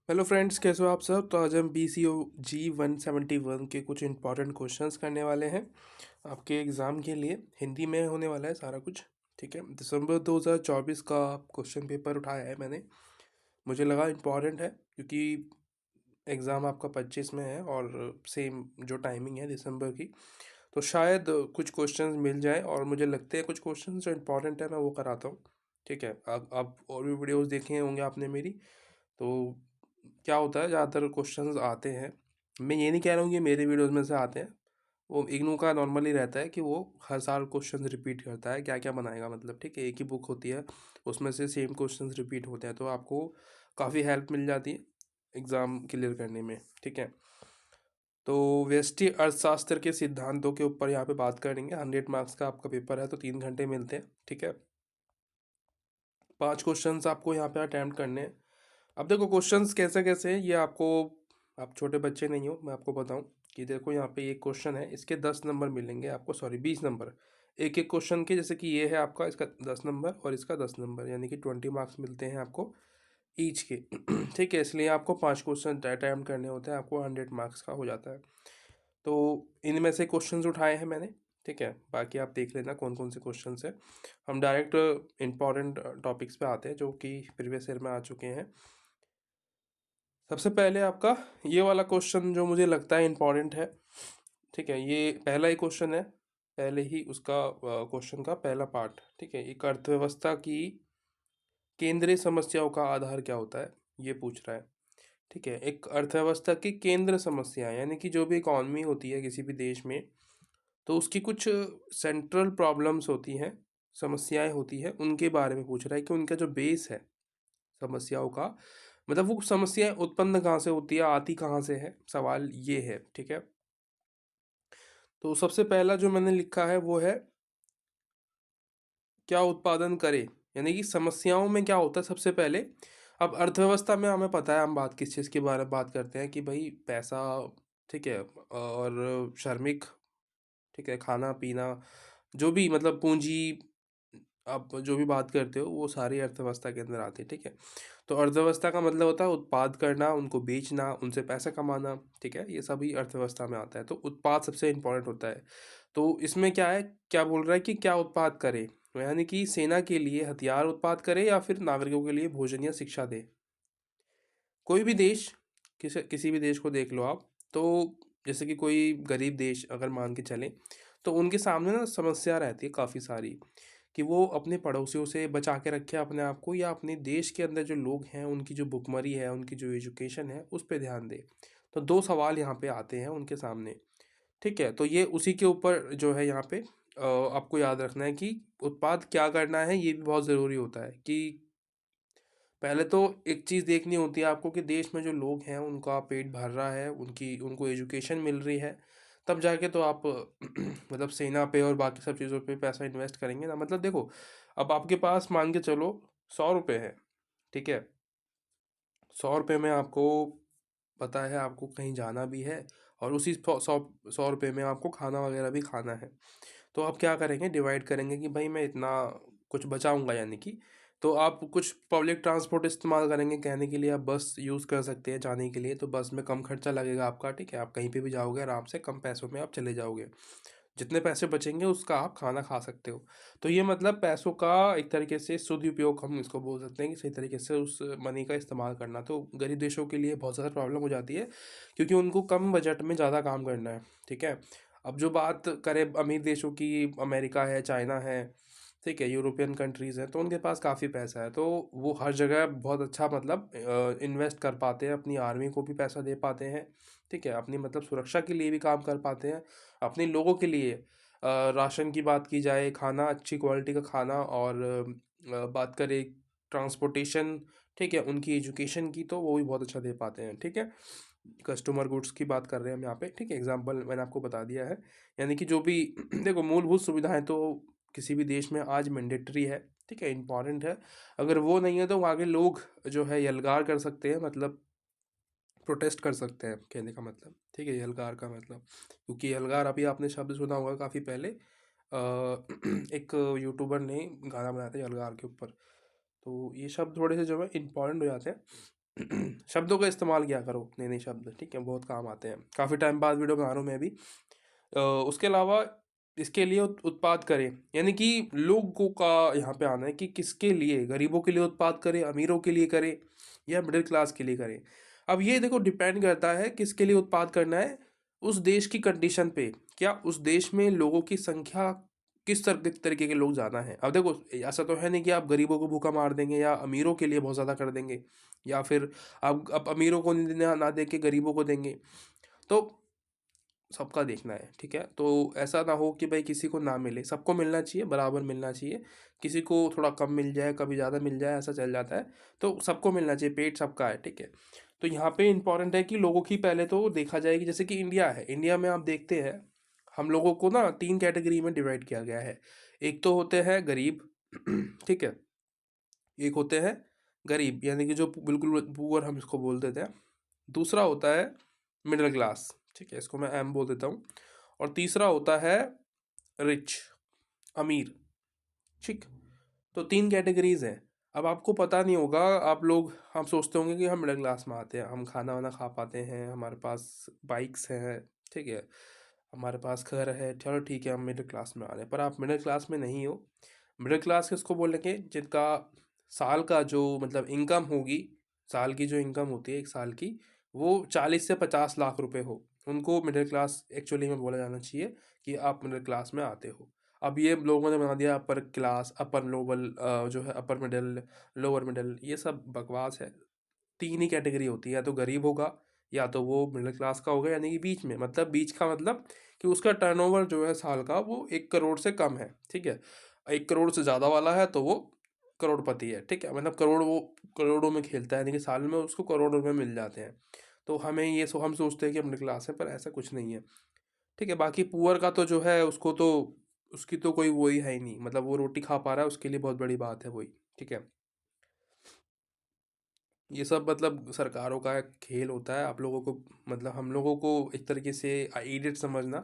Hello friends, कैसे हो आप सब। तो आज हम BCOG 171 के कुछ इंपॉर्टेंट क्वेश्चंस करने वाले हैं आपके एग्ज़ाम के लिए। हिंदी में होने वाला है सारा कुछ। ठीक है, दिसंबर 2024 का क्वेश्चन पेपर उठाया है मैंने। मुझे लगा इम्पॉर्टेंट है क्योंकि एग्ज़ाम आपका 25 में है और सेम जो टाइमिंग है दिसंबर की, तो शायद कुछ क्वेश्चंस मिल जाए। और मुझे लगते हैं कुछ क्वेश्चंस जो इम्पॉर्टेंट है मैं वो कराता हूँ। ठीक है, आप और भी वीडियोज़ देखे होंगे आपने मेरी। तो क्या होता है, ज़्यादातर क्वेश्चंस आते हैं। मैं ये नहीं कह रहा हूँ कि मेरे वीडियोस में से आते हैं। वो इग्नू का नॉर्मली रहता है कि वो हर साल क्वेश्चंस रिपीट करता है, क्या क्या बनाएगा मतलब। ठीक है, एक ही बुक होती है, उसमें से सेम क्वेश्चंस रिपीट होते हैं, तो आपको काफ़ी हेल्प मिल जाती है एग्ज़ाम क्लियर करने में। ठीक है, तो व्यष्टि अर्थशास्त्र के सिद्धांतों के ऊपर यहाँ पे बात करेंगे। 100 मार्क्स का आपका पेपर है, तो 3 घंटे मिलते हैं। ठीक है, 5 क्वेश्चंस आपको यहाँ पे अटैम्प्ट करने हैं। अब देखो क्वेश्चंस कैसे कैसे हैं ये आपको, आप छोटे बच्चे नहीं हो, मैं आपको बताऊं कि देखो यहाँ पे एक क्वेश्चन है, इसके 10 नंबर मिलेंगे आपको, सॉरी 20 नंबर एक एक क्वेश्चन के। जैसे कि ये है आपका, इसका 10 नंबर और इसका 10 नंबर, यानी कि 20 मार्क्स मिलते हैं आपको ईच के। ठीक है, इसलिए आपको 5 क्वेश्चन अटैम्प्ट करने होते हैं, आपको 100 मार्क्स का हो जाता है। तो इनमें से क्वेश्चंस उठाए हैं मैंने। ठीक है, बाकी आप देख लेना कौन कौन से क्वेश्चंस हैं। हम डायरेक्ट इंपॉर्टेंट टॉपिक्स पे आते हैं जो कि प्रीवियस ईयर में आ चुके हैं। सबसे पहले आपका ये वाला क्वेश्चन जो मुझे लगता है इम्पॉर्टेंट है। ठीक है, ये पहला ही क्वेश्चन है, पहले ही उसका क्वेश्चन का पहला पार्ट। ठीक है, एक अर्थव्यवस्था की केंद्रीय समस्याओं का आधार क्या होता है, ये पूछ रहा है। ठीक है, एक अर्थव्यवस्था की केंद्र समस्या यानी कि जो भी इकॉनमी होती है किसी भी देश में, तो उसकी कुछ सेंट्रल प्रॉब्लम्स होती हैं, समस्याएं होती हैं, उनके बारे में पूछ रहा है कि उनका जो बेस है समस्याओं का, मतलब वो समस्याएं उत्पन्न कहाँ से होती है, आती कहाँ से है, सवाल ये है। ठीक है, तो सबसे पहला जो मैंने लिखा है वो है क्या उत्पादन करे, यानी कि समस्याओं में क्या होता है सबसे पहले। अब अर्थव्यवस्था में हमें पता है हम बात किस चीज़ के बारे में बात करते हैं कि भाई पैसा। ठीक है, और श्रमिक। ठीक है, खाना पीना, जो भी मतलब पूंजी, आप जो भी बात करते हो वो सारी अर्थव्यवस्था के अंदर आती है। ठीक है, तो अर्थव्यवस्था का मतलब होता है उत्पाद करना, उनको बेचना, उनसे पैसा कमाना। ठीक है, ये सभी अर्थव्यवस्था में आता है, तो उत्पाद सबसे इंपॉर्टेंट होता है। तो इसमें क्या है, क्या बोल रहा है कि क्या उत्पाद करे, तो यानी कि सेना के लिए हथियार उत्पाद करे या फिर नागरिकों के लिए भोजन या शिक्षा दे। कोई भी देश, किसी किसी भी देश को देख लो आप, तो जैसे कि कोई गरीब देश अगर मान के चलें, तो उनके सामने ना समस्या रहती है काफ़ी सारी, कि वो अपने पड़ोसियों से बचा के रखे अपने आप को, या अपने देश के अंदर जो लोग हैं उनकी जो भुखमरी है, उनकी जो एजुकेशन है उस पर ध्यान दे। तो दो सवाल यहाँ पे आते हैं उनके सामने। ठीक है, तो ये उसी के ऊपर जो है यहाँ पे आपको याद रखना है कि उत्पाद क्या करना है, ये भी बहुत ज़रूरी होता है कि पहले तो एक चीज़ देखनी होती है आपको कि देश में जो लोग हैं उनका पेट भर रहा है, उनकी उनको एजुकेशन मिल रही है, तब जाके तो आप मतलब सेना पे और बाकी सब चीज़ों पे पैसा इन्वेस्ट करेंगे ना। मतलब देखो, अब आपके पास मान के चलो 100 रुपये है। ठीक है, 100 रुपये में आपको पता है आपको कहीं जाना भी है, और उसी सौ सौ 100 रुपये में आपको खाना वगैरह भी खाना है। तो आप क्या करेंगे, डिवाइड करेंगे कि भाई मैं इतना कुछ बचाऊंगा, यानी कि तो आप कुछ पब्लिक ट्रांसपोर्ट इस्तेमाल करेंगे। कहने के लिए आप बस यूज़ कर सकते हैं जाने के लिए, तो बस में कम खर्चा लगेगा आपका। ठीक है, आप कहीं पे भी जाओगे आराम से, कम पैसों में आप चले जाओगे। जितने पैसे बचेंगे उसका आप खाना खा सकते हो। तो ये मतलब पैसों का एक तरीके से शुद्ध उपयोग हम इसको बोल सकते हैं, कि सही तरीके से उस मनी का इस्तेमाल करना। तो गरीब देशों के लिए बहुत ज़्यादा प्रॉब्लम हो जाती है, क्योंकि उनको कम बजट में ज़्यादा काम करना है। ठीक है, अब जो बात करें अमीर देशों की, अमेरिका है, चाइना है, ठीक है, यूरोपियन कंट्रीज़ हैं, तो उनके पास काफ़ी पैसा है, तो वो हर जगह बहुत अच्छा मतलब इन्वेस्ट कर पाते हैं, अपनी आर्मी को भी पैसा दे पाते हैं। ठीक है, अपनी मतलब सुरक्षा के लिए भी काम कर पाते हैं, अपने लोगों के लिए। राशन की बात की जाए, खाना, अच्छी क्वालिटी का खाना, और बात करें ट्रांसपोर्टेशन, ठीक है, उनकी एजुकेशन की, तो वो भी बहुत अच्छा दे पाते हैं। ठीक है, कस्टमर गुड्स की बात कर रहे हैं हम यहाँ पे। ठीक है, एग्जांपल मैंने आपको बता दिया है, यानी कि जो भी देखो मूलभूत सुविधाएं तो किसी भी देश में आज मैंडेटरी है। ठीक है, इंपॉर्टेंट है। अगर वो नहीं है तो वहाँ के लोग जो है यलगार कर सकते हैं, मतलब प्रोटेस्ट कर सकते हैं, कहने का मतलब। ठीक है, यलगार का मतलब, क्योंकि यलगार अभी आपने शब्द सुना होगा काफ़ी पहले। एक यूट्यूबर ने गाना बनाया था यलगार के ऊपर। तो ये शब्द थोड़े से जो है इम्पोर्टेंट हो जाते हैं। शब्दों का इस्तेमाल किया करो, नए नए शब्द, ठीक है, बहुत काम आते हैं। काफ़ी टाइम बाद वीडियो बना रहा हूँ मैं भी। उसके अलावा इसके लिए उत्पाद करें, यानी कि लोगों का यहाँ पे आना है कि किसके लिए, गरीबों के लिए उत्पाद करें, अमीरों के लिए करें, या मिडिल क्लास के लिए करें। अब ये देखो डिपेंड करता है किसके लिए उत्पाद करना है, उस देश की कंडीशन पे। क्या उस देश में लोगों की संख्या, किस तरीके के लोग ज़्यादा हैं। अब देखो ऐसा तो है नहीं कि आप गरीबों को भूखा मार देंगे या अमीरों के लिए बहुत ज़्यादा कर देंगे, या फिर आप अमीरों को ना दे के गरीबों को देंगे। तो सबका देखना है, ठीक है। तो ऐसा ना हो कि भाई किसी को ना मिले, सबको मिलना चाहिए, बराबर मिलना चाहिए। किसी को थोड़ा कम मिल जाए, कभी ज़्यादा मिल जाए, ऐसा चल जाता है। तो सबको मिलना चाहिए, पेट सबका है, ठीक है। तो यहाँ पे इंपॉर्टेंट है कि लोगों की पहले तो देखा जाए कि जैसे कि इंडिया है, इंडिया में आप देखते हैं हम लोगों को ना 3 कैटेगरी में डिवाइड किया गया है। एक तो होते हैं गरीब, ठीक है। एक होते हैं गरीब यानी कि जो बिल्कुल पुअर हम इसको बोल देते हैं। दूसरा होता है मिडिल क्लास, ठीक है, इसको मैं एम बोल देता हूँ। और तीसरा होता है रिच, अमीर, ठीक। तो 3 कैटेगरीज हैं। अब आपको पता नहीं होगा, आप लोग हम सोचते होंगे कि हम मिडिल क्लास में आते हैं, हम खाना वाना खा पाते हैं, हमारे पास बाइक्स हैं, ठीक है, हमारे पास घर है, चलो ठीक है हम मिडिल क्लास में आ रहे हैं। पर आप मिडिल क्लास में नहीं हो। मिडिल क्लास किसको बोलेंगे, जिनका साल का जो मतलब इनकम होगी, साल की जो इनकम होती है एक साल की, वो 40 से 50 लाख रुपए हो, उनको मिडिल क्लास एक्चुअली में बोला जाना चाहिए कि आप मिडिल क्लास में आते हो। अब ये लोगों ने बना दिया अपर क्लास, अपर नोबल, जो है अपर मिडिल, लोअर मिडिल, ये सब बकवास है। 3 ही कैटेगरी होती है, या तो गरीब होगा, या तो वो मिडिल क्लास का होगा, यानी कि बीच में, मतलब बीच का मतलब कि उसका टर्नओवर जो है साल का वो 1 करोड़ से कम है, ठीक है। 1 करोड़ से ज़्यादा वाला है तो वो करोड़पति है, ठीक है, मतलब करोड़, वो करोड़ों में खेलता है, यानी कि साल में उसको करोड़ रुपए मिल जाते हैं। तो हमें ये हम सोचते हैं कि मिडिल क्लास है, पर ऐसा कुछ नहीं है, ठीक है। बाकी पुअर का तो जो है उसको तो, उसकी तो कोई वो ही है ही नहीं, मतलब वो रोटी खा पा रहा है उसके लिए बहुत बड़ी बात है वही, ठीक है। ये सब मतलब सरकारों का एक खेल होता है, आप लोगों को, मतलब हम लोगों को एक तरीके से इडियट समझना,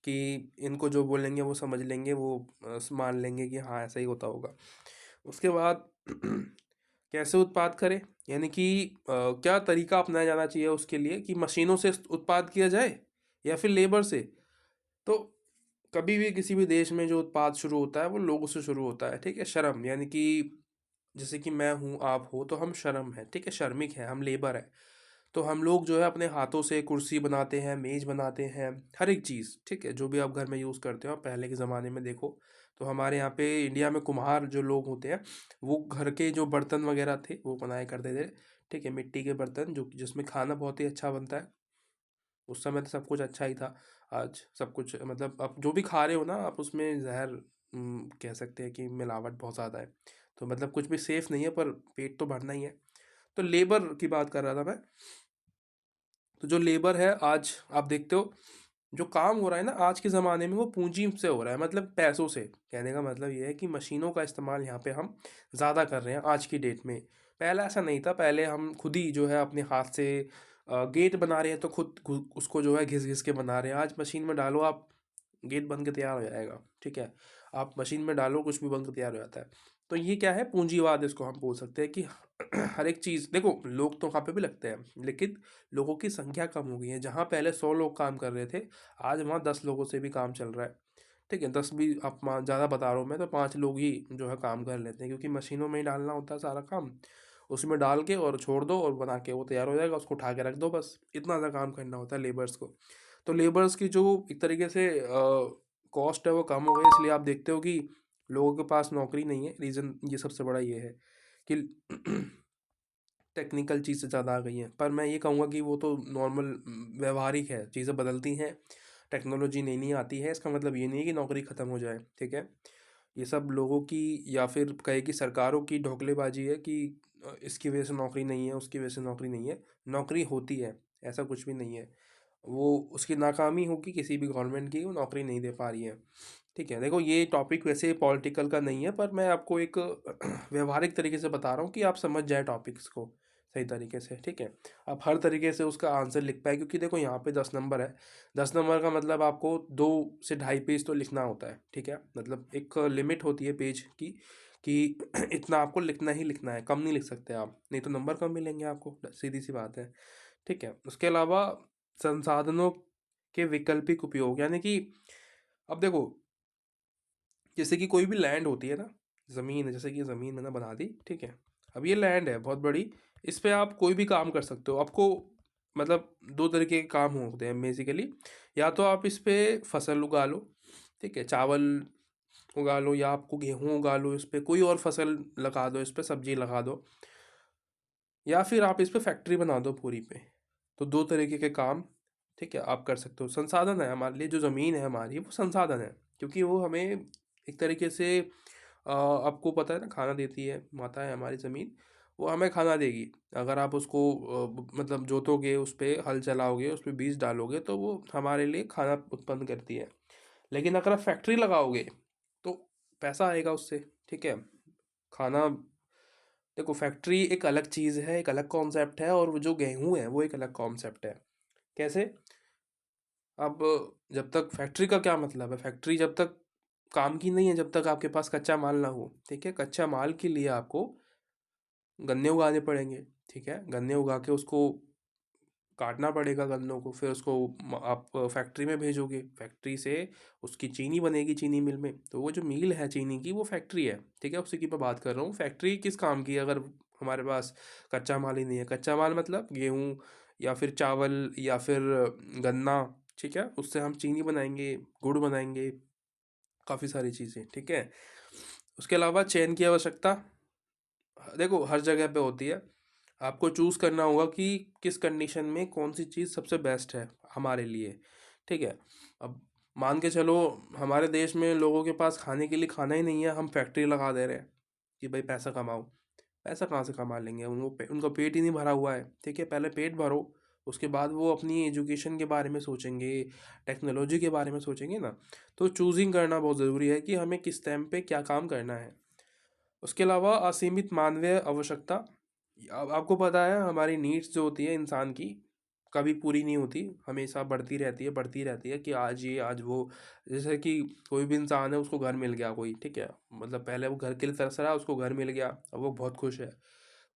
कि इनको जो बोलेंगे वो समझ लेंगे, वो मान लेंगे कि हाँ ऐसा ही होता होगा। उसके बाद कैसे उत्पाद करें, यानी कि क्या तरीका अपनाया जाना चाहिए उसके लिए, कि मशीनों से उत्पाद किया जाए या फिर लेबर से। तो कभी भी किसी भी देश में जो उत्पाद शुरू होता है वो लोगों से शुरू होता है, ठीक है। शर्म, यानी कि जैसे कि मैं हूँ, आप हो, तो हम शर्म है, ठीक है, श्रमिक है, हम लेबर है। तो हम लोग जो है अपने हाथों से कुर्सी बनाते हैं, मेज बनाते हैं, हर एक चीज़, ठीक है, जो भी आप घर में यूज़ करते हो। आप पहले के ज़माने में देखो तो हमारे यहाँ पे इंडिया में कुम्हार जो लोग होते हैं, वो घर के जो बर्तन वगैरह थे वो बनाया करते थे, ठीक है, मिट्टी के बर्तन, जो जिसमें खाना बहुत ही अच्छा बनता है। उस समय तो सब कुछ अच्छा ही था। आज सब कुछ मतलब आप जो भी खा रहे हो ना, आप उसमें जहर, कह सकते हैं कि मिलावट बहुत ज़्यादा है। तो मतलब कुछ भी सेफ नहीं है, पर पेट तो भरना ही है। तो लेबर की बात कर रहा था मैं। तो जो लेबर है आज आप देखते हो, जो काम हो रहा है ना आज के ज़माने में, वो पूंजी से हो रहा है, मतलब पैसों से। कहने का मतलब ये है कि मशीनों का इस्तेमाल यहाँ पे हम ज़्यादा कर रहे हैं आज की डेट में। पहले ऐसा नहीं था, पहले हम खुद ही जो है अपने हाथ से गेट बना रहे हैं तो खुद उसको जो है घिस घिस के बना रहे हैं। आज मशीन में डालो आप, गेट बन के तैयार हो जाएगा, ठीक है। आप मशीन में डालो, कुछ भी बन के तैयार हो जाता है। तो ये क्या है, पूंजीवाद इसको हम बोल सकते हैं कि हर एक चीज़ देखो, लोग तो वहाँ पे भी लगते हैं, लेकिन लोगों की संख्या कम हो गई है। जहाँ पहले 100 लोग काम कर रहे थे, आज वहाँ 10 लोगों से भी काम चल रहा है, ठीक है। 10 भी आप ज़्यादा बता रहा हूँ मैं, तो 5 लोग ही जो है काम कर लेते हैं, क्योंकि मशीनों में ही डालना होता है सारा काम। उसमें डाल के और छोड़ दो और बना के वो तैयार हो जाएगा, उसको उठा के रख दो, बस इतना सा काम करना होता है लेबर्स को। तो लेबर्स की जो एक तरीके से कॉस्ट है वो कम हो गई, इसलिए आप देखते हो कि लोगों के पास नौकरी नहीं है। रीज़न ये सबसे बड़ा ये है कि टेक्निकल चीज़ें ज़्यादा आ गई हैं। पर मैं ये कहूँगा कि वो तो नॉर्मल, व्यवहारिक है, चीज़ें बदलती हैं, टेक्नोलॉजी नई नई आती है, इसका मतलब ये नहीं है कि नौकरी ख़त्म हो जाए, ठीक है। ये सब लोगों की, या फिर कहे कि सरकारों की ढोकलेबाजी है कि इसकी वजह से नौकरी नहीं है, उसकी वजह से नौकरी नहीं है। नौकरी होती है, ऐसा कुछ भी नहीं है। वो उसकी नाकामी होगी किसी भी गवर्नमेंट की, वो नौकरी नहीं दे पा रही है, ठीक है। देखो ये टॉपिक वैसे पॉलिटिकल का नहीं है, पर मैं आपको एक व्यवहारिक तरीके से बता रहा हूँ कि आप समझ जाए टॉपिक्स को सही तरीके से, ठीक है। आप हर तरीके से उसका आंसर लिख पाए, क्योंकि देखो यहाँ पे 10 नंबर है। 10 नंबर का मतलब आपको 2 से ढाई पेज तो लिखना होता है, ठीक है। मतलब एक लिमिट होती है पेज की, कि इतना आपको लिखना ही लिखना है, कम नहीं लिख सकते आप, नहीं तो नंबर कम मिलेंगे आपको, सीधी सी बात है। ठीक है, उसके अलावा संसाधनों के वैकल्पिक उपयोग, यानी कि अब देखो, जैसे कि कोई भी लैंड होती है ना, ज़मीन है, जैसे कि ज़मीन मैंने बना दी, ठीक है, अब ये लैंड है बहुत बड़ी, इस पे आप कोई भी काम कर सकते हो। आपको मतलब दो तरीके के काम होते हैं बेसिकली, या तो आप इस पे फसल उगा लो, ठीक है, चावल उगा लो, या आपको गेहूँ उगा लो, इस पे कोई और फसल लगा दो, इस पे सब्जी लगा दो, या फिर आप इस पे फैक्ट्री बना दो पूरी पे। तो दो तरीके के काम, ठीक है, आप कर सकते हो। संसाधन है हमारे लिए, जो ज़मीन है हमारी वो संसाधन है, क्योंकि वो हमें एक तरीके से आपको पता है ना, खाना देती है, माता है हमारी ज़मीन, वो हमें खाना देगी। अगर आप उसको मतलब जोतोगे, उस पे हल चलाओगे, उस पे बीज डालोगे, तो वो हमारे लिए खाना उत्पन्न करती है। लेकिन अगर आप फैक्ट्री लगाओगे तो पैसा आएगा उससे, ठीक है। खाना, देखो फैक्ट्री एक अलग चीज़ है, एक अलग कॉन्सेप्ट है, और वो जो गेहूँ है वो एक अलग कॉन्सेप्ट है। कैसे? अब जब तक फैक्ट्री का क्या मतलब है, फैक्ट्री जब तक काम की नहीं है जब तक आपके पास कच्चा माल ना हो, ठीक है। कच्चा माल के लिए आपको गन्ने उगाने पड़ेंगे, ठीक है, गन्ने उगा के उसको काटना पड़ेगा गन्नों को, फिर उसको आप फैक्ट्री में भेजोगे, फैक्ट्री से उसकी चीनी बनेगी चीनी मिल में, तो वो जो मिल है चीनी की वो फैक्ट्री है, ठीक है, उसी की मैं बात कर रहा हूँ। फैक्ट्री किस काम की है, अगर हमारे पास कच्चा माल ही नहीं है, कच्चा माल मतलब गेहूँ या फिर चावल या फिर गन्ना, ठीक है, उससे हम चीनी बनाएंगे, गुड़ बनाएंगे, काफ़ी सारी चीज़ें, ठीक है। उसके अलावा चयन की आवश्यकता, देखो हर जगह पे होती है, आपको चूज़ करना होगा कि किस कंडीशन में कौन सी चीज़ सबसे बेस्ट है हमारे लिए, ठीक है। अब मान के चलो हमारे देश में लोगों के पास खाने के लिए खाना ही नहीं है, हम फैक्ट्री लगा दे रहे हैं कि भाई पैसा कमाओ। पैसा कहाँ से कमा लेंगे, उनका पेट ही नहीं भरा हुआ है, ठीक है। पहले पेट भरो, उसके बाद वो अपनी एजुकेशन के बारे में सोचेंगे, टेक्नोलॉजी के बारे में सोचेंगे ना। तो चूजिंग करना बहुत ज़रूरी है कि हमें किस टाइम पे क्या काम करना है। उसके अलावा असीमित मानवीय आवश्यकता, अब आपको पता है हमारी नीड्स जो होती है इंसान की, कभी पूरी नहीं होती, हमेशा बढ़ती रहती है, बढ़ती रहती है, कि आज ये आज वो। जैसे कि कोई भी इंसान है, उसको घर मिल गया कोई, ठीक है, मतलब पहले वो घर के लिए तरस रहा, उसको घर मिल गया, अब वो बहुत खुश है।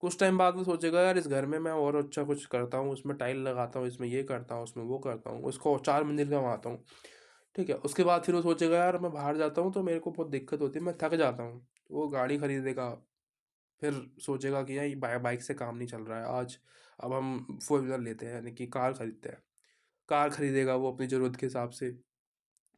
कुछ टाइम बाद वो सोचेगा यार इस घर में मैं और अच्छा कुछ करता हूँ, उसमें टाइल लगाता हूँ, इसमें ये करता हूँ, उसमें वो करता हूँ, उसको 4 मंजिल का बनाता हूँ, ठीक है। उसके बाद फिर वो सोचेगा यार मैं बाहर जाता हूँ तो मेरे को बहुत दिक्कत होती है, मैं थक जाता हूँ, वो गाड़ी खरीदेगा। फिर सोचेगा कि यार ये बाइक से काम नहीं चल रहा है आज, अब हम फोर व्हीलर लेते हैं, यानी कि कार खरीदते हैं। कार खरीदेगा वो अपनी ज़रूरत के हिसाब से।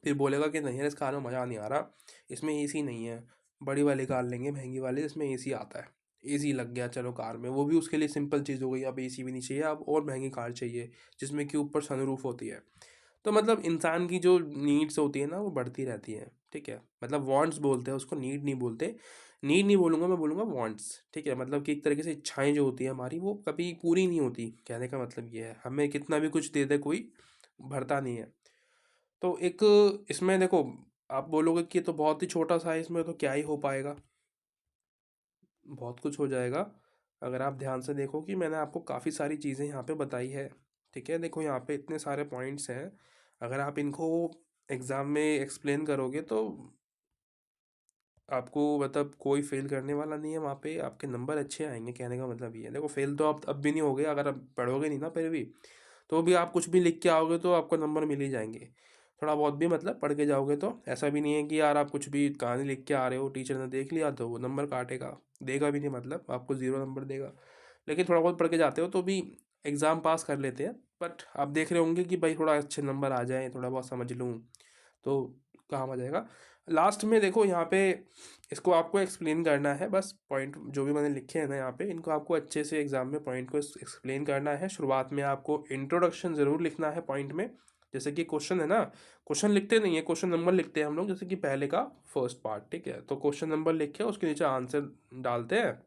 फिर बोलेगा कि नहीं यार इस कार में मज़ा नहीं आ रहा, इसमें एसी नहीं है, बड़ी वाली कार लेंगे महंगी वाली, इसमें एसी आता है। एसी लग गया चलो कार में, वो भी उसके लिए सिंपल चीज़ हो गई, अब एसी भी नहीं चाहिए, अब और महंगी कार चाहिए जिसमें कि ऊपर सनरूफ होती है। तो मतलब इंसान की जो नीड्स होती है ना वो बढ़ती रहती है, ठीक है। मतलब वांट्स बोलते हैं उसको, नीड नहीं बोलते। नीड नहीं बोलूँगा मैं, बोलूँगा वांट्स, ठीक है। मतलब कि एक तरीके से इच्छाएं जो होती है हमारी वो कभी पूरी नहीं होती, कहने का मतलब ये है, हमें कितना भी कुछ दे दे कोई भरता नहीं है। तो एक इसमें देखो, आप बोलोगे कि ये तो बहुत ही छोटा सा है, इसमें तो क्या ही हो पाएगा, बहुत कुछ हो जाएगा। अगर आप ध्यान से देखो कि मैंने आपको काफ़ी सारी चीज़ें यहाँ पे बताई है, ठीक है। देखो यहाँ पे इतने सारे पॉइंट्स हैं, अगर आप इनको एग्ज़ाम में एक्सप्लेन करोगे तो आपको मतलब कोई फेल करने वाला नहीं है, वहाँ पे आपके नंबर अच्छे आएंगे, कहने का मतलब ये है। देखो फेल तो आप अब भी नहीं होगे, अगर आप पढ़ोगे नहीं ना फिर भी, तो भी आप कुछ भी लिख के आओगे तो आपको नंबर मिल ही जाएंगे। थोड़ा बहुत भी मतलब पढ़ के जाओगे तो ऐसा भी नहीं है कि यार आप कुछ भी कहानी लिख के आ रहे हो, टीचर ने देख लिया तो वो नंबर काटेगा, देगा भी नहीं, मतलब आपको 0 नंबर देगा। लेकिन थोड़ा बहुत पढ़ के जाते हो तो भी एग्ज़ाम पास कर लेते हैं। बट आप देख रहे होंगे कि भाई थोड़ा अच्छे नंबर आ जाए, थोड़ा बहुत समझ लूँ तो काम आ जाएगा। लास्ट में देखो यहाँ पे इसको आपको एक्सप्लेन करना है, बस पॉइंट जो भी मैंने लिखे हैं ना यहाँ पे, इनको आपको अच्छे से एग्जाम में पॉइंट को एक्सप्लेन करना है। शुरुआत में आपको इंट्रोडक्शन ज़रूर लिखना है पॉइंट में, जैसे कि क्वेश्चन है ना, क्वेश्चन लिखते नहीं है, क्वेश्चन नंबर लिखते हैं हम लोग, जैसे कि पहले का फर्स्ट पार्ट, ठीक है। तो क्वेश्चन नंबर लिख के उसके नीचे आंसर डालते हैं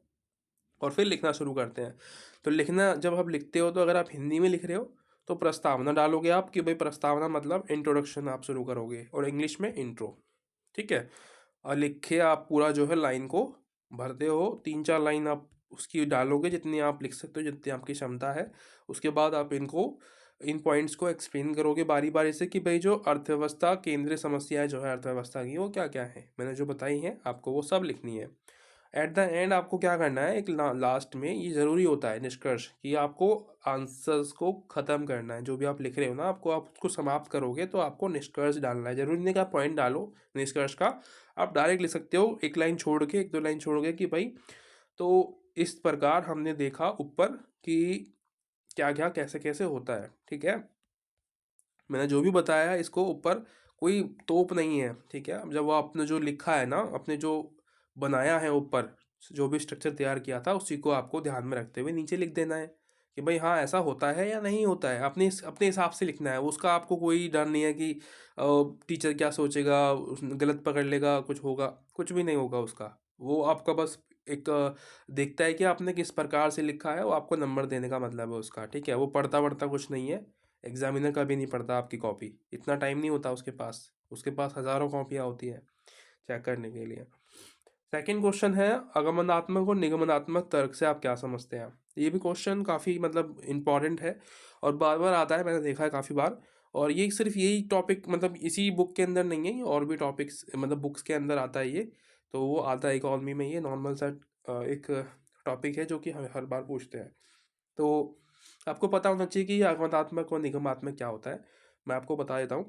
और फिर लिखना शुरू करते हैं। तो लिखना जब आप लिखते हो तो अगर आप हिंदी में लिख रहे हो तो प्रस्तावना डालोगे आप, कि भाई प्रस्तावना मतलब इंट्रोडक्शन आप शुरू करोगे, और इंग्लिश में इंट्रो, ठीक है। और लिखे आप पूरा जो है लाइन को भरते हो, 3-4 लाइन आप उसकी डालोगे, जितनी आप लिख सकते हो, जितनी आपकी क्षमता है। उसके बाद आप इनको इन पॉइंट्स को एक्सप्लेन करोगे बारी बारी से कि भाई जो अर्थव्यवस्था केंद्रीय समस्याएं जो है अर्थव्यवस्था की वो क्या क्या है, मैंने जो बताई हैं आपको वो सब लिखनी है। एट द एंड आपको क्या करना है, एक लास्ट में ये ज़रूरी होता है निष्कर्ष, कि आपको आंसर्स को ख़त्म करना है। जो भी आप लिख रहे हो ना, आपको आप उसको समाप्त करोगे तो आपको निष्कर्ष डालना है। ज़रूरी नहीं कि आप पॉइंट डालो निष्कर्ष का, आप डायरेक्ट लिख सकते हो एक लाइन छोड़ के, एक दो लाइन छोड़ के, कि भाई तो इस प्रकार हमने देखा ऊपर कि क्या क्या कैसे कैसे होता है। ठीक है, मैंने जो भी बताया है इसको ऊपर कोई तोप नहीं है। ठीक है, अब जब वो आपने जो लिखा है ना, अपने जो बनाया है ऊपर, जो भी स्ट्रक्चर तैयार किया था, उसी को आपको ध्यान में रखते हुए नीचे लिख देना है कि भाई हाँ ऐसा होता है या नहीं होता है। अपने अपने हिसाब से लिखना है, उसका आपको कोई डर नहीं है कि टीचर क्या सोचेगा, गलत पकड़ लेगा, कुछ होगा, कुछ भी नहीं होगा उसका। वो आपका बस एक देखता है कि आपने किस प्रकार से लिखा है, वो आपको नंबर देने का मतलब है उसका। ठीक है, वो पढ़ता वढ़ता कुछ नहीं है, एग्जामिनर का भी नहीं पढ़ता आपकी कॉपी, इतना टाइम नहीं होता उसके पास हज़ारों कॉपियाँ होती हैं चेक करने के लिए। सेकंड क्वेश्चन है, आगमनात्मक और निगमनात्मक तर्क से आप क्या समझते हैं। ये भी क्वेश्चन काफ़ी मतलब इम्पॉर्टेंट है और बार बार आता है, मैंने देखा है काफ़ी बार। और ये सिर्फ यही टॉपिक मतलब इसी बुक के अंदर नहीं है, ये और भी टॉपिक्स मतलब बुक्स के अंदर आता है ये। तो वो आता है इकोनॉमी में, ये नॉर्मल सा एक टॉपिक है जो कि हर हर बार पूछते हैं। तो आपको पता होना चाहिए कि आगमनात्मक और निगमात्मक क्या होता है। मैं आपको बता देता हूँ।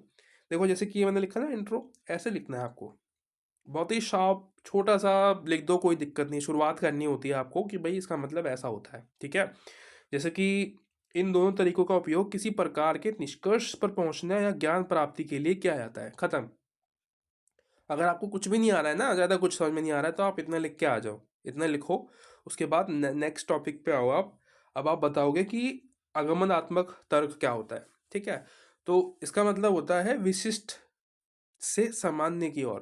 देखो, जैसे कि ये मैंने लिखा ना इंट्रो, ऐसे लिखना है आपको, बहुत ही शार्प छोटा सा लिख दो, कोई दिक्कत नहीं। शुरुआत करनी होती है आपको कि भाई इसका मतलब ऐसा होता है। ठीक है, जैसे कि इन दोनों तरीकों का उपयोग किसी प्रकार के निष्कर्ष पर पहुंचने या ज्ञान प्राप्ति के लिए किया जाता है। खत्म। अगर आपको कुछ भी नहीं आ रहा है ना, ज़्यादा कुछ समझ में नहीं आ रहा है, तो आप इतना लिख के आ जाओ, इतना लिखो। उसके बाद नेक्स्ट टॉपिक पे आओ आप। अब आप बताओगे कि आगमनात्मक तर्क क्या होता है। ठीक है, तो इसका मतलब होता है विशिष्ट से सामान्य की ओर।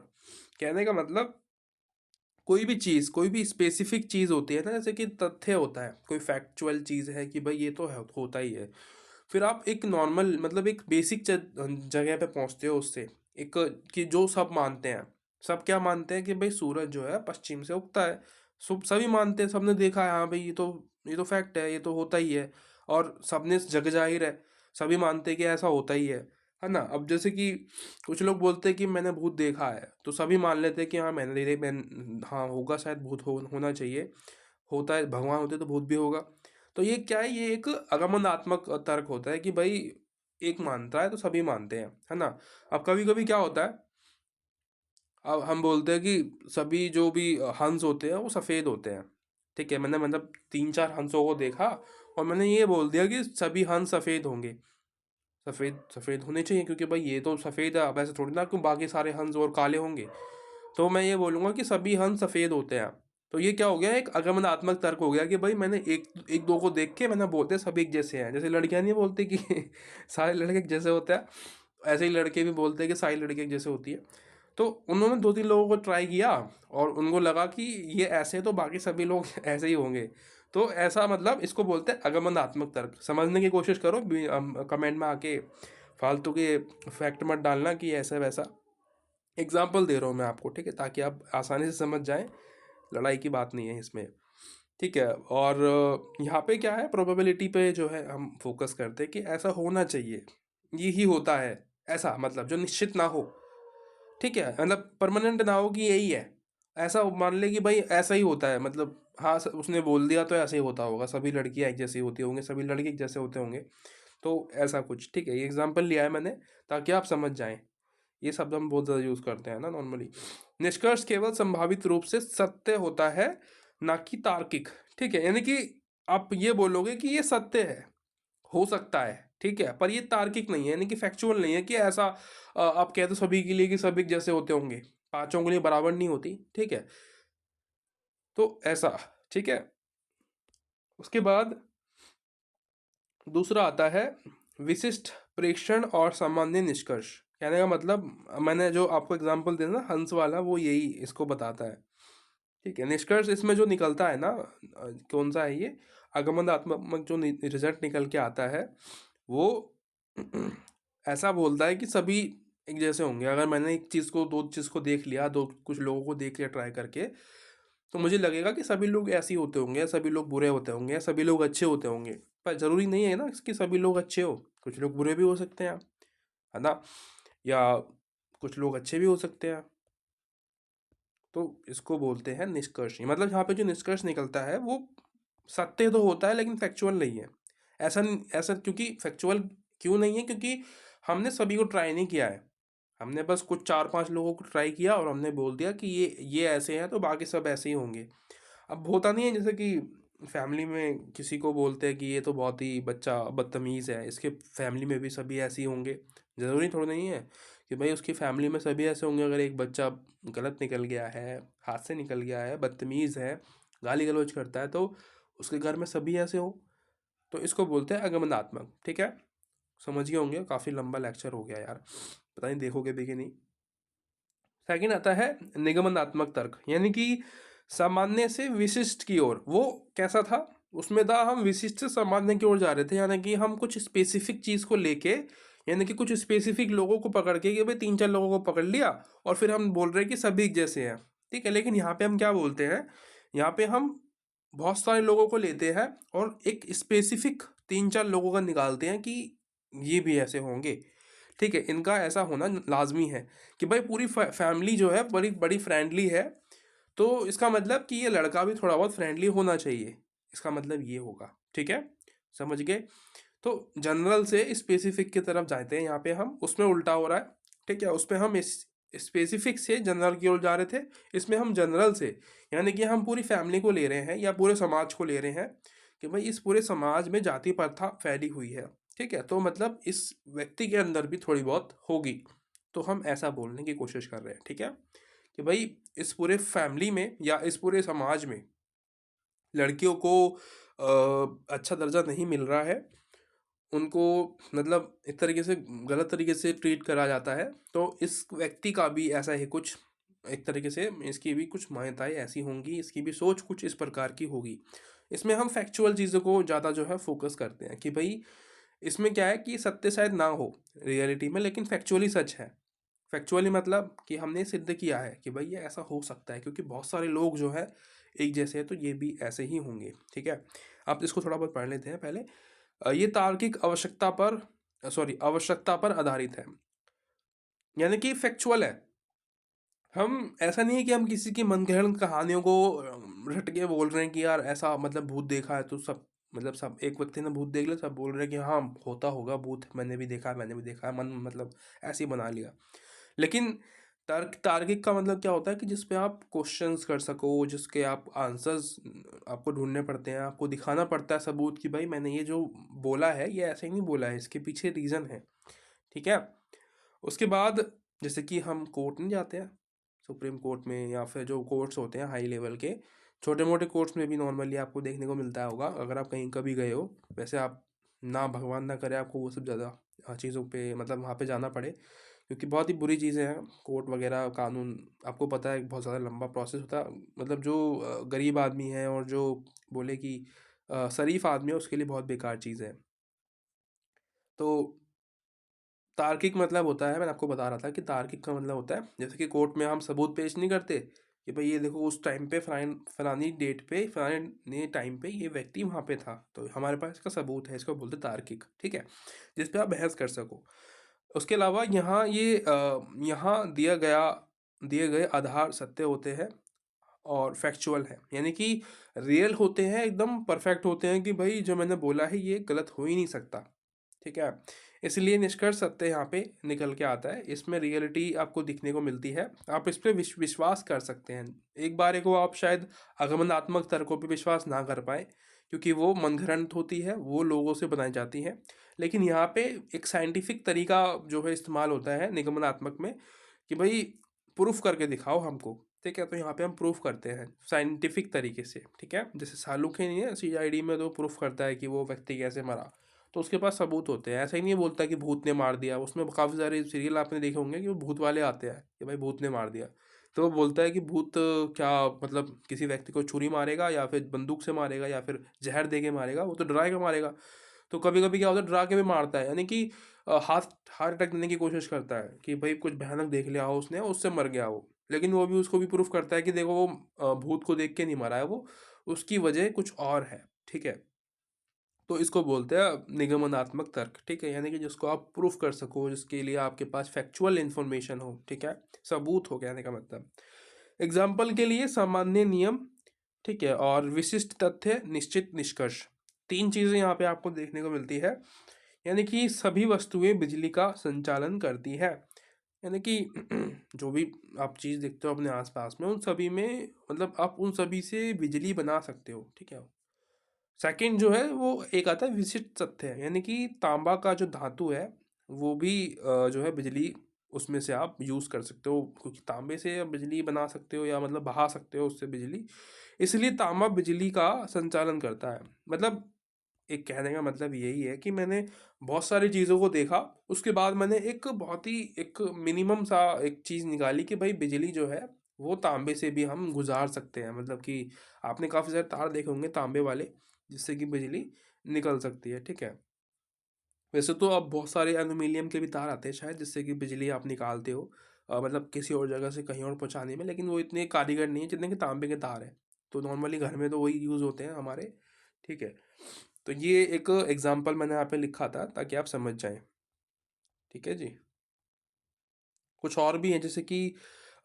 कहने का मतलब, कोई भी चीज़, कोई भी स्पेसिफिक चीज़ होती है ना, जैसे कि तथ्य होता है, कोई फैक्चुअल चीज़ है कि भाई ये तो है, होता ही है। फिर आप एक नॉर्मल मतलब एक बेसिक जगह पे पहुंचते हो उससे, एक कि जो सब मानते हैं। सब क्या मानते हैं कि भाई सूरज जो है पश्चिम से उगता है। सब सभी मानते हैं, सबने देखा है, हाँ भाई ये तो फैक्ट है, ये तो होता ही है। और सबने जग जाहिर है, सभी मानते हैं कि ऐसा होता ही है ना। अब जैसे कि कुछ लोग बोलते हैं कि मैंने भूत देखा है, तो सभी मान लेते हैं कि हाँ हाँ होगा, शायद भूत होना चाहिए, होता है, भगवान होते तो भूत भी होगा। तो ये क्या है, ये एक आगमनात्मक तर्क होता है कि भाई एक मानता है तो सभी मानते हैं, है ना। अब कभी कभी क्या होता है, अब हम बोलते हैं कि सभी जो भी हंस होते हैं वो सफ़ेद होते हैं। ठीक है, मैंने मतलब तीन चार हंसों को देखा और मैंने ये बोल दिया कि सभी हंस सफ़ेद होंगे, सफ़ेद सफ़ेद होने चाहिए, क्योंकि भाई ये तो सफ़ेद है। अब ऐसे थोड़ी ना, क्यों बाकी सारे हंस और काले होंगे। तो मैं ये बोलूँगा कि सभी हंस सफ़ेद होते हैं। तो ये क्या हो गया, एक आगमनात्मक तर्क हो गया कि भाई मैंने एक एक दो को देख के मैंने बोलते सभी एक जैसे हैं। जैसे लड़कियां नहीं बोलती कि सारे लड़के एक जैसे होते हैं, ऐसे ही लड़के भी बोलते हैं कि सारी लड़की एक जैसे होती है। तो उन्होंने दो तीन लोगों को ट्राई किया और उनको लगा कि ये ऐसे, तो बाकी सभी लोग ऐसे ही होंगे। तो ऐसा मतलब इसको बोलते हैं आगमनात्मक तर्क। समझने की कोशिश करो, कमेंट में आके फालतू के फैक्ट मत डालना कि ऐसा वैसा। एग्जाम्पल दे रहा हूँ मैं आपको, ठीक है, ताकि आप आसानी से समझ जाएं। लड़ाई की बात नहीं है इसमें। ठीक है, और यहाँ पे क्या है, प्रोबेबिलिटी पे जो है हम फोकस करते हैं कि ऐसा होना चाहिए, ये ही होता है। ऐसा मतलब जो निश्चित ना हो। ठीक है, मतलब परमानेंट ना हो कि यही है। ऐसा मान ले कि भाई ऐसा ही होता है, मतलब हाँ उसने बोल दिया तो ऐसे ही होता होगा, सभी लड़कियां एक जैसी होती होंगी, सभी लड़के एक जैसे होते होंगे। तो ऐसा कुछ, ठीक है, ये एग्जाम्पल लिया है मैंने ताकि आप समझ जाएं। ये शब्द हम बहुत ज़्यादा यूज़ करते हैं ना नॉर्मली। निष्कर्ष केवल संभावित रूप से सत्य होता है, ना कि तार्किक। ठीक है, यानी कि आप ये बोलोगे कि ये सत्य है, हो सकता है, ठीक है, पर ये तार्किक नहीं है, यानी कि फैक्चुअल नहीं है कि ऐसा आप कह दो सभी के लिए कि सभी जैसे होते होंगे, पांचों के लिए बराबर नहीं होती। ठीक है, तो ऐसा। ठीक है, उसके बाद दूसरा आता है विशिष्ट प्रेक्षण और सामान्य निष्कर्ष। कहने का मतलब, मैंने जो आपको एग्जांपल दिया ना हंस वाला, वो यही इसको बताता है। ठीक है, निष्कर्ष इसमें जो निकलता है ना, कौन सा है ये, आगमनात्मक जो रिजल्ट निकल के आता है वो ऐसा बोलता है कि सभी एक जैसे होंगे। अगर मैंने एक चीज़ को, दो चीज़ को देख लिया, दो कुछ लोगों को देख लिया ट्राई करके, तो मुझे लगेगा कि सभी लोग ऐसे ही होते होंगे, सभी लोग बुरे होते होंगे, सभी लोग अच्छे होते होंगे। पर ज़रूरी नहीं है ना कि सभी लोग अच्छे हो, कुछ लोग बुरे भी हो सकते हैं, है ना, या कुछ लोग अच्छे भी हो सकते हैं। तो इसको बोलते हैं निष्कर्ष। मतलब यहाँ पे जो निष्कर्ष निकलता है वो सत्य तो होता है लेकिन फैक्चुअल नहीं है। ऐसा क्योंकि फैक्चुअल क्यों नहीं है, क्योंकि हमने सभी को ट्राई नहीं किया है। हमने बस कुछ 4-5 लोगों को ट्राई किया और हमने बोल दिया कि ये ऐसे हैं तो बाकी सब ऐसे ही होंगे। अब होता नहीं है जैसे कि फैमिली में किसी को बोलते हैं कि ये तो बहुत ही बच्चा बदतमीज़ है, इसके फैमिली में भी सभी ऐसे ही होंगे। ज़रूरी थोड़ा नहीं है कि भाई उसकी फैमिली में सभी ऐसे होंगे। अगर एक बच्चा गलत निकल गया है, हाथ से निकल गया है, बदतमीज़ है, गाली गलौज करता है, तो उसके घर में सभी ऐसे हो। तो इसको बोलते हैं अगमनात्मक। ठीक है, समझ गए होंगे। काफ़ी लंबा लेक्चर हो गया यार, पता नहीं देखोगे भी कि नहीं। सेकंड आता है निगमनात्मक तर्क, यानी कि सामान्य से विशिष्ट की ओर। वो कैसा था, उसमें था हम विशिष्ट से सामान्य की ओर जा रहे थे, यानी कि हम कुछ स्पेसिफिक चीज़ को लेके, यानी कि कुछ स्पेसिफिक लोगों को पकड़ के, कि भाई 3-4 लोगों को पकड़ लिया और फिर हम बोल रहे हैं कि सभी एक जैसे हैं। ठीक है, लेकिन यहाँ पे हम क्या बोलते हैं, यहाँ पे हम बहुत सारे लोगों को लेते हैं और एक स्पेसिफिक 3-4 लोगों का निकालते हैं कि ये भी ऐसे होंगे। ठीक है, इनका ऐसा होना लाजमी है कि भाई पूरी फैमिली जो है बड़ी बड़ी फ्रेंडली है, तो इसका मतलब कि ये लड़का भी थोड़ा बहुत फ्रेंडली होना चाहिए। इसका मतलब ये होगा। ठीक है, समझ गए। तो जनरल से स्पेसिफिक की तरफ जाते हैं यहाँ पे हम, उसमें उल्टा हो रहा है। ठीक है, उसमें हम इस स्पेसिफिक से जनरल की ओर जा रहे थे, इसमें हम जनरल से, यानी कि हम पूरी फैमिली को ले रहे हैं या पूरे समाज को ले रहे हैं कि भाई इस पूरे समाज में जाति प्रथा फैली हुई है। ठीक है, तो मतलब इस व्यक्ति के अंदर भी थोड़ी बहुत होगी, तो हम ऐसा बोलने की कोशिश कर रहे हैं। ठीक है, कि भाई इस पूरे फैमिली में या इस पूरे समाज में लड़कियों को अच्छा दर्जा नहीं मिल रहा है, उनको मतलब एक तरीके से गलत तरीके से ट्रीट करा जाता है, तो इस व्यक्ति का भी ऐसा ही कुछ, एक तरीके से इसकी भी कुछ मान्यताएं ऐसी होंगी, इसकी भी सोच कुछ इस प्रकार की होगी। इसमें हम फैक्चुअल चीज़ों को ज़्यादा जो है फोकस करते हैं कि भाई इसमें क्या है कि सत्य शायद ना हो रियलिटी में, लेकिन फैक्चुअली सच है। फैक्चुअली मतलब कि हमने सिद्ध किया है कि भाई ये ऐसा हो सकता है, क्योंकि बहुत सारे लोग जो है एक जैसे हैं, तो ये भी ऐसे ही होंगे। ठीक है, आप इसको थोड़ा बहुत पढ़ लेते हैं पहले। ये तार्किक आवश्यकता पर आधारित है, यानी कि फैक्चुअल है। हम ऐसा नहीं है कि हम किसी की मनगढ़ंत कहानियों को रट के बोल रहे हैं कि यार ऐसा मतलब भूत देखा है तो सब, मतलब सब एक व्यक्ति ने भूत देख लिया सब बोल रहे हैं कि हाँ होता होगा भूत, मैंने भी देखा है, मैंने भी देखा है, मन मतलब ऐसे ही बना लिया। लेकिन तार्किक का मतलब क्या होता है कि जिसपे आप क्वेश्चंस कर सको, जिसके आप आंसर्स आपको ढूंढने पड़ते हैं, आपको दिखाना पड़ता है सबूत कि भाई मैंने ये जो बोला है ये ऐसे ही नहीं बोला है, इसके पीछे रीज़न है। ठीक है, उसके बाद जैसे कि हम कोर्ट नहीं जाते हैं, सुप्रीम कोर्ट में या फिर जो कोर्ट्स होते हैं हाई लेवल के, छोटे मोटे कोर्ट्स में भी नॉर्मली आपको देखने को मिलता होगा अगर आप कहीं कभी गए हो। वैसे आप ना भगवान ना करे आपको वो सब ज़्यादा चीज़ों पे मतलब वहाँ पे जाना पड़े, क्योंकि बहुत ही बुरी चीज़ें हैं कोर्ट वगैरह कानून। आपको पता है बहुत ज़्यादा लंबा प्रोसेस होता है, मतलब जो गरीब आदमी है और जो बोले कि शरीफ आदमी है उसके लिए बहुत बेकार चीज़ है। तो तार्किक मतलब होता है, मैंने आपको बता रहा था कि तार्किक का मतलब होता है जैसे कि कोर्ट में हम सबूत पेश नहीं करते कि भाई ये देखो उस टाइम पे फलानी डेट पे फलाने टाइम पे ये व्यक्ति वहाँ पे था, तो हमारे पास इसका सबूत है, इसको बोलते हैं तार्किक। ठीक है, जिस पे आप बहस कर सको। उसके अलावा यहाँ दिए गए आधार सत्य होते हैं और फैक्चुअल है, यानी कि रियल होते हैं, एकदम परफेक्ट होते हैं कि भाई जो मैंने बोला है ये गलत हो ही नहीं सकता। ठीक है, इसलिए निष्कर्ष सत्य यहाँ पे निकल के आता है, इसमें रियलिटी आपको दिखने को मिलती है, आप इस पे विश्वास कर सकते हैं। एक बार को आप शायद आगमनात्मक तर्कों पे विश्वास ना कर पाए, क्योंकि वो मनगढ़ंत होती है, वो लोगों से बनाई जाती है। लेकिन यहाँ पे एक साइंटिफिक तरीका जो है इस्तेमाल होता है निगमनात्मक में कि भाई प्रूफ करके दिखाओ हमको। ठीक है, तो यहाँ पे हम प्रूफ करते हैं साइंटिफिक तरीके से। ठीक है, जैसे शाहरुख ही नहीं है सीआईडी में, तो प्रूफ करता है कि वो व्यक्ति कैसे मरा, तो उसके पास सबूत होते हैं। ऐसा ही नहीं बोलता कि भूत ने मार दिया, उसमें काफ़ी सारे सीरियल आपने देखे होंगे कि वो भूत वाले आते हैं कि भाई भूत ने मार दिया, तो वो बोलता है कि भूत क्या मतलब किसी व्यक्ति को छुरी मारेगा या फिर बंदूक से मारेगा या फिर जहर दे के मारेगा, वो तो डरा के मारेगा। तो कभी कभी क्या होता है डरा के भी मारता है, यानी कि हार्ट हार्ट अटैक देने की कोशिश करता है कि भाई कुछ भयानक देख लिया हो उसने, उससे मर गया वो, लेकिन वो भी उसको भी प्रूफ करता है कि देखो वो भूत को देख के नहीं मरा है, वो उसकी वजह कुछ और है। ठीक है, तो इसको बोलते हैं निगमनात्मक तर्क। ठीक है, यानी कि जिसको आप प्रूफ कर सको, जिसके लिए आपके पास फैक्चुअल इन्फॉर्मेशन हो। ठीक है, सबूत हो कहने का मतलब। एग्जाम्पल के लिए सामान्य नियम, ठीक है, और विशिष्ट तथ्य, निश्चित निष्कर्ष, 3 चीज़ें यहाँ पे आपको देखने को मिलती है। यानी कि सभी वस्तुएं बिजली का संचालन करती है। यानी कि जो भी आप चीज़ देखते हो अपने आसपास में, उन सभी में मतलब आप उन सभी से बिजली बना सकते हो, ठीक है। सेकंड जो है वो एक आता है विशिष्ट तथ्य है, यानी कि तांबा का जो धातु है वो भी जो है बिजली उसमें से आप यूज़ कर सकते हो, क्योंकि तांबे से आप बिजली बना सकते हो या मतलब बहा सकते हो उससे बिजली, इसलिए तांबा बिजली का संचालन करता है। मतलब एक कहने का मतलब यही है कि मैंने बहुत सारी चीज़ों को देखा, उसके बाद मैंने एक बहुत ही एक मिनिमम सा एक चीज़ निकाली कि भाई बिजली जो है वो तांबे से भी हम गुजार सकते हैं। मतलब कि आपने काफ़ी सारे तार देखे होंगे तांबे वाले, जिससे कि बिजली निकल सकती है, ठीक है। वैसे तो अब बहुत सारे एल्यूमिनियम के भी तार आते हैं शायद, जिससे कि बिजली आप निकालते हो मतलब किसी और जगह से कहीं और पहुंचाने में, लेकिन वो इतने कारीगर नहीं है जितने कि तांबे के तार हैं। तो नॉर्मली घर में तो वही यूज़ होते हैं हमारे, ठीक है। तो ये एक एग्जाम्पल मैंने यहाँ पे लिखा था ताकि आप समझ जाएं, ठीक है जी। कुछ और भी हैं, जैसे कि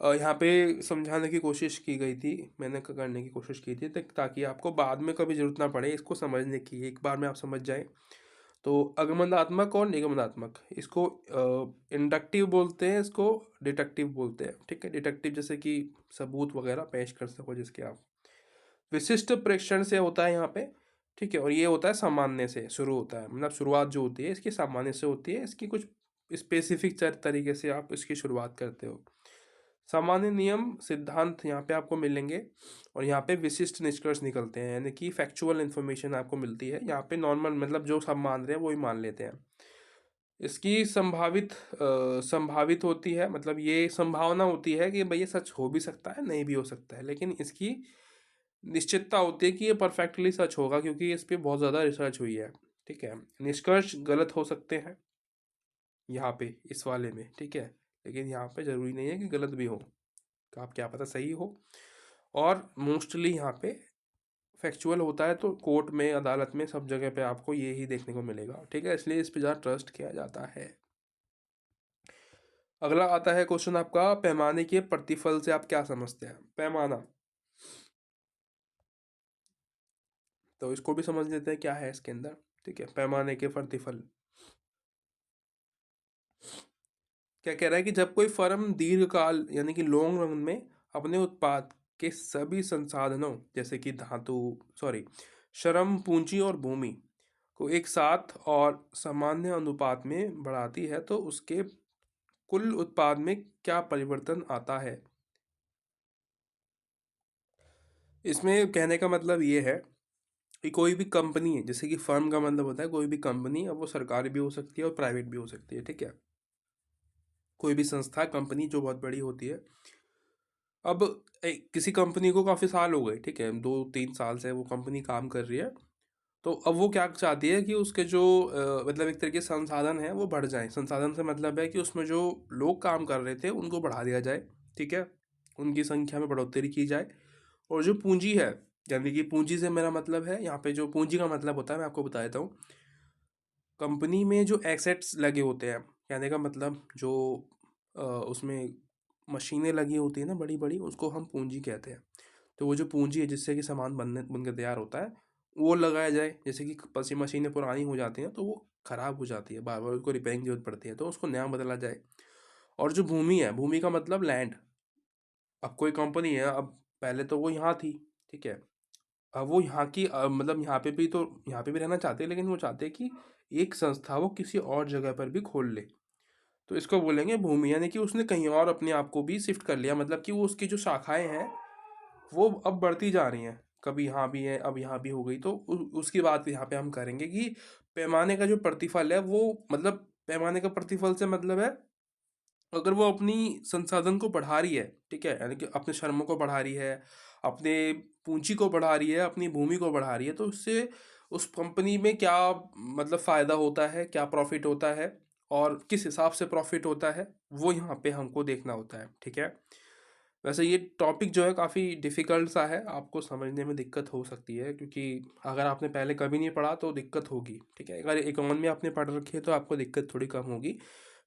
यहाँ पे समझाने की कोशिश की गई थी, मैंने करने की कोशिश की थी ताकि आपको बाद में कभी ज़रूरत ना पड़े इसको समझने की, एक बार में आप समझ जाएं। तो अगमनात्मक और निगमनात्मक, इसको इंडक्टिव बोलते हैं, इसको डिडक्टिव बोलते हैं, ठीक है। डिडक्टिव जैसे कि सबूत वगैरह पेश कर सको जिसके आप, विशिष्ट प्रेक्षण से होता है यहाँ पे, ठीक है। और ये होता है सामान्य से शुरू होता है, मतलब शुरुआत जो होती है इसकी सामान्य से होती है, इसकी कुछ स्पेसिफिक तरीके से आप इसकी शुरुआत करते हो। सामान्य नियम सिद्धांत यहाँ पे आपको मिलेंगे, और यहाँ पे विशिष्ट निष्कर्ष निकलते हैं, यानी कि फैक्चुअल इन्फॉर्मेशन आपको मिलती है। यहाँ पे नॉर्मल मतलब जो सब मान रहे हैं वही मान लेते हैं। इसकी संभावित होती है, मतलब ये संभावना होती है कि भाई ये सच हो भी सकता है, नहीं भी हो सकता है, लेकिन इसकी निश्चितता होती है कि ये परफेक्टली सच होगा, क्योंकि इस पे बहुत ज़्यादा रिसर्च हुई है, ठीक है। निष्कर्ष गलत हो सकते हैं यहाँ पे इस वाले में, ठीक है, लेकिन यहाँ पे ज़रूरी नहीं है कि गलत भी हो, तो आप क्या पता सही हो। और मोस्टली यहाँ पे फैक्चुअल होता है, तो कोर्ट में अदालत में सब जगह पे आपको ये ही देखने को मिलेगा, ठीक है, इसलिए इस पे ज़्यादा ट्रस्ट किया जाता है। अगला आता है क्वेश्चन आपका, पैमाने के प्रतिफल से आप क्या समझते हैं। पैमाना, तो इसको भी समझ लेते हैं क्या है इसके अंदर, ठीक है। पैमाने के प्रतिफल क्या कह रहा है कि जब कोई फर्म दीर्घकाल यानी कि लॉन्ग रन में अपने उत्पाद के सभी संसाधनों जैसे कि धातु, सॉरी, श्रम, पूंजी और भूमि को एक साथ और सामान्य अनुपात में बढ़ाती है, तो उसके कुल उत्पाद में क्या परिवर्तन आता है। इसमें कहने का मतलब ये है कि कोई भी कंपनी है, जैसे कि फर्म का मतलब होता है कोई भी कंपनी, अब वो सरकारी भी हो सकती है और प्राइवेट भी हो सकती है, ठीक है। कोई भी संस्था कंपनी जो बहुत बड़ी होती है, अब किसी कंपनी को काफ़ी साल हो गए, ठीक है, 2-3 साल से वो कंपनी काम कर रही है, तो अब वो क्या चाहती है कि उसके जो मतलब एक तरीके से संसाधन है वो बढ़ जाए। संसाधन से मतलब है कि उसमें जो लोग काम कर रहे थे उनको बढ़ा दिया जाए, ठीक है, उनकी संख्या में बढ़ोतरी की जाए। और जो पूंजी है, यानी कि पूंजी से मेरा मतलब है यहाँ पे जो पूंजी का मतलब होता है मैं आपको बता देता हूँ। कंपनी में जो एसेट्स लगे होते हैं, कहने का मतलब जो उसमें मशीनें लगी होती है ना बड़ी बड़ी, उसको हम पूंजी कहते हैं। तो वो जो पूंजी है जिससे कि सामान बन के तैयार होता है, वो लगाया जाए। जैसे कि पसी मशीनें पुरानी हो जाती हैं तो वो ख़राब हो जाती है, बार बार उसको रिपेयरिंग की जरूरत पड़ती है, तो उसको नया बदला जाए। और जो भूमि है, भूमि का मतलब लैंड। अब कोई कंपनी है, अब पहले तो वो यहाँ थी, ठीक है, अब वो यहाँ की मतलब यहाँ पे भी तो यहाँ पे भी रहना चाहते हैं, लेकिन वो चाहते हैं कि एक संस्था वो किसी और जगह पर भी खोल ले, तो इसको बोलेंगे भूमि। यानी कि उसने कहीं और अपने आप को भी शिफ्ट कर लिया, मतलब कि वो उसकी जो शाखाएं हैं वो अब बढ़ती जा रही हैं, कभी यहाँ भी है अब यहाँ भी हो गई। तो उसकी बात यहाँ पे हम करेंगे कि पैमाने का जो प्रतिफल है वो, मतलब पैमाने का प्रतिफल से मतलब है अगर वो अपनी संसाधन को बढ़ा रही है, ठीक है, यानी कि अपने श्रम को बढ़ा रही है, अपने पूंजी को बढ़ा रही है, अपनी भूमि को बढ़ा रही है, तो उससे उस कंपनी में क्या मतलब फ़ायदा होता है, क्या प्रॉफिट होता है और किस हिसाब से प्रॉफिट होता है, वो यहाँ पे हमको देखना होता है, ठीक है। वैसे ये टॉपिक जो है काफ़ी डिफ़िकल्ट सा है, आपको समझने में दिक्कत हो सकती है, क्योंकि अगर आपने पहले कभी नहीं पढ़ा तो दिक्कत होगी, ठीक है। अगर इकोनॉमी आपने पढ़ रखी है तो आपको दिक्कत थोड़ी कम होगी।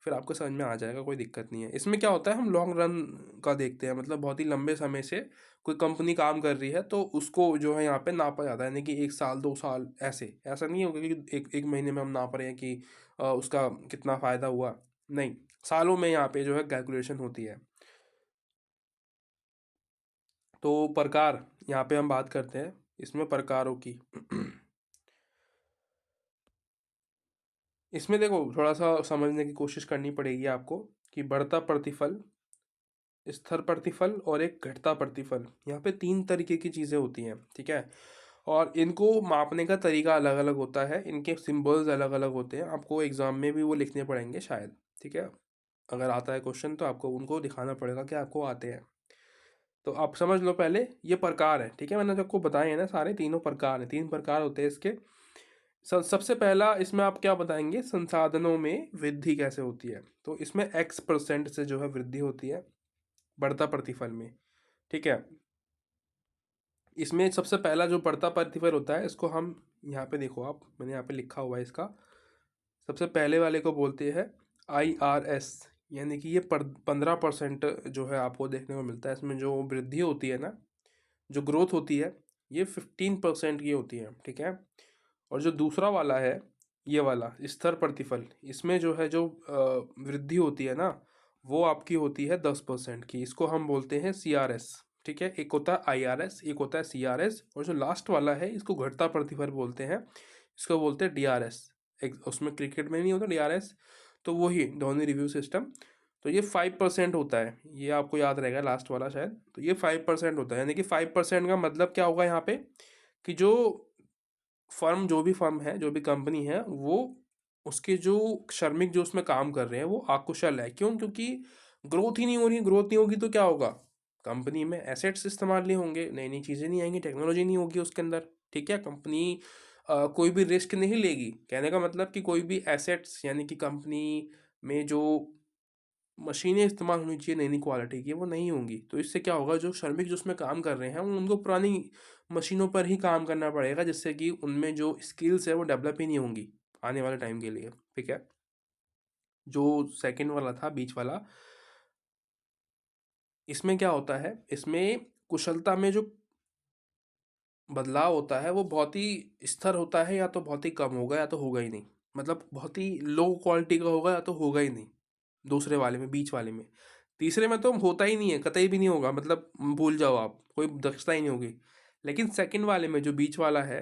फिर आपको समझ में आ जाएगा, कोई दिक्कत नहीं है। इसमें क्या होता है, हम लॉन्ग रन का देखते हैं, मतलब बहुत ही लंबे समय से कोई कंपनी काम कर रही है तो उसको जो है यहाँ पे नापा जाता है, यानी कि 1 साल 2 साल ऐसे। ऐसा नहीं होगा कि एक महीने में हम नाप रहे हैं कि उसका कितना फ़ायदा हुआ, नहीं, सालों में यहाँ पे जो है कैलकुलेशन होती है। तो प्रकार यहाँ पे हम बात करते हैं इसमें प्रकारों की। इसमें देखो थोड़ा सा समझने की कोशिश करनी पड़ेगी आपको कि बढ़ता प्रतिफल, स्थिर प्रतिफल और एक घटता प्रतिफल, यहाँ पे 3 तरीके की चीज़ें होती हैं, ठीक है। और इनको मापने का तरीका अलग अलग होता है, इनके सिंबल्स अलग अलग होते हैं, आपको एग्जाम में भी वो लिखने पड़ेंगे शायद, ठीक है। अगर आता है क्वेश्चन तो आपको उनको दिखाना पड़ेगा कि आपको आते हैं। तो आप समझ लो पहले ये प्रकार है, ठीक है, मैंने तो आपको बताए हैं ना, सारे तीनों प्रकार हैं, 3 प्रकार होते हैं इसके। सबसे पहला इसमें आप क्या बताएंगे, संसाधनों में वृद्धि कैसे होती है, तो इसमें X% से जो है वृद्धि होती है बढ़ता प्रतिफल में, ठीक है। इसमें सबसे पहला जो बढ़ता प्रतिफल होता है, इसको हम यहाँ पे देखो आप, मैंने यहाँ पे लिखा हुआ है इसका, सबसे पहले वाले को बोलते हैं IRS, यानी कि ये 15% जो है आपको देखने को मिलता है। इसमें जो वृद्धि होती है ना, जो ग्रोथ होती है, ये 15% की होती है, ठीक है। और जो दूसरा वाला है, ये वाला स्थिर प्रतिफल, इसमें जो है जो वृद्धि होती है ना, वो आपकी होती है 10% की, इसको हम बोलते हैं CRS, ठीक है। एक होता है IRS, एक होता है CRS, और जो लास्ट वाला है इसको घटता प्रतिफल बोलते हैं, इसको बोलते हैं DRS। एक उसमें क्रिकेट में नहीं होता DRS, तो वही धोनी रिव्यू सिस्टम। तो ये 5% होता है, ये आपको याद रहेगा लास्ट वाला शायद। तो ये 5% होता है, यानी कि 5% का मतलब क्या होगा यहाँ पे, कि जो फर्म, जो भी फर्म है, जो भी कंपनी है, वो उसके जो श्रमिक जो उसमें काम कर रहे हैं वो अकुशल है। क्यों? क्योंकि ग्रोथ ही नहीं हो रही। ग्रोथ नहीं होगी तो क्या होगा, कंपनी में एसेट्स इस्तेमाल नहीं होंगे, नई नई चीज़ें नहीं आएंगी, टेक्नोलॉजी नहीं होगी उसके अंदर, ठीक है। कंपनी कोई भी रिस्क नहीं लेगी, कहने का मतलब कि कोई भी एसेट्स, यानी कि कंपनी में जो मशीनें इस्तेमाल होनी चाहिए नई नई क्वालिटी की, वो नहीं होंगी। तो इससे क्या होगा, जो श्रमिक जो उसमें काम कर रहे हैं उनको पुरानी मशीनों पर ही काम करना पड़ेगा, जिससे कि उनमें जो स्किल्स है वो डेवलप ही नहीं होंगी आने वाले टाइम के लिए, ठीक है। जो सेकंड वाला था, बीच वाला, इसमें क्या होता है, इसमें कुशलता में जो बदलाव होता है वो बहुत ही स्थिर होता है, या तो बहुत ही कम होगा या तो होगा ही नहीं, मतलब बहुत ही लो क्वालिटी का होगा या तो होगा ही नहीं। दूसरे वाले में, बीच वाले में, तीसरे में तो होता ही नहीं है, कतई भी नहीं होगा, मतलब भूल जाओ आप, कोई दक्षता ही नहीं होगी। लेकिन सेकंड वाले में जो बीच वाला है,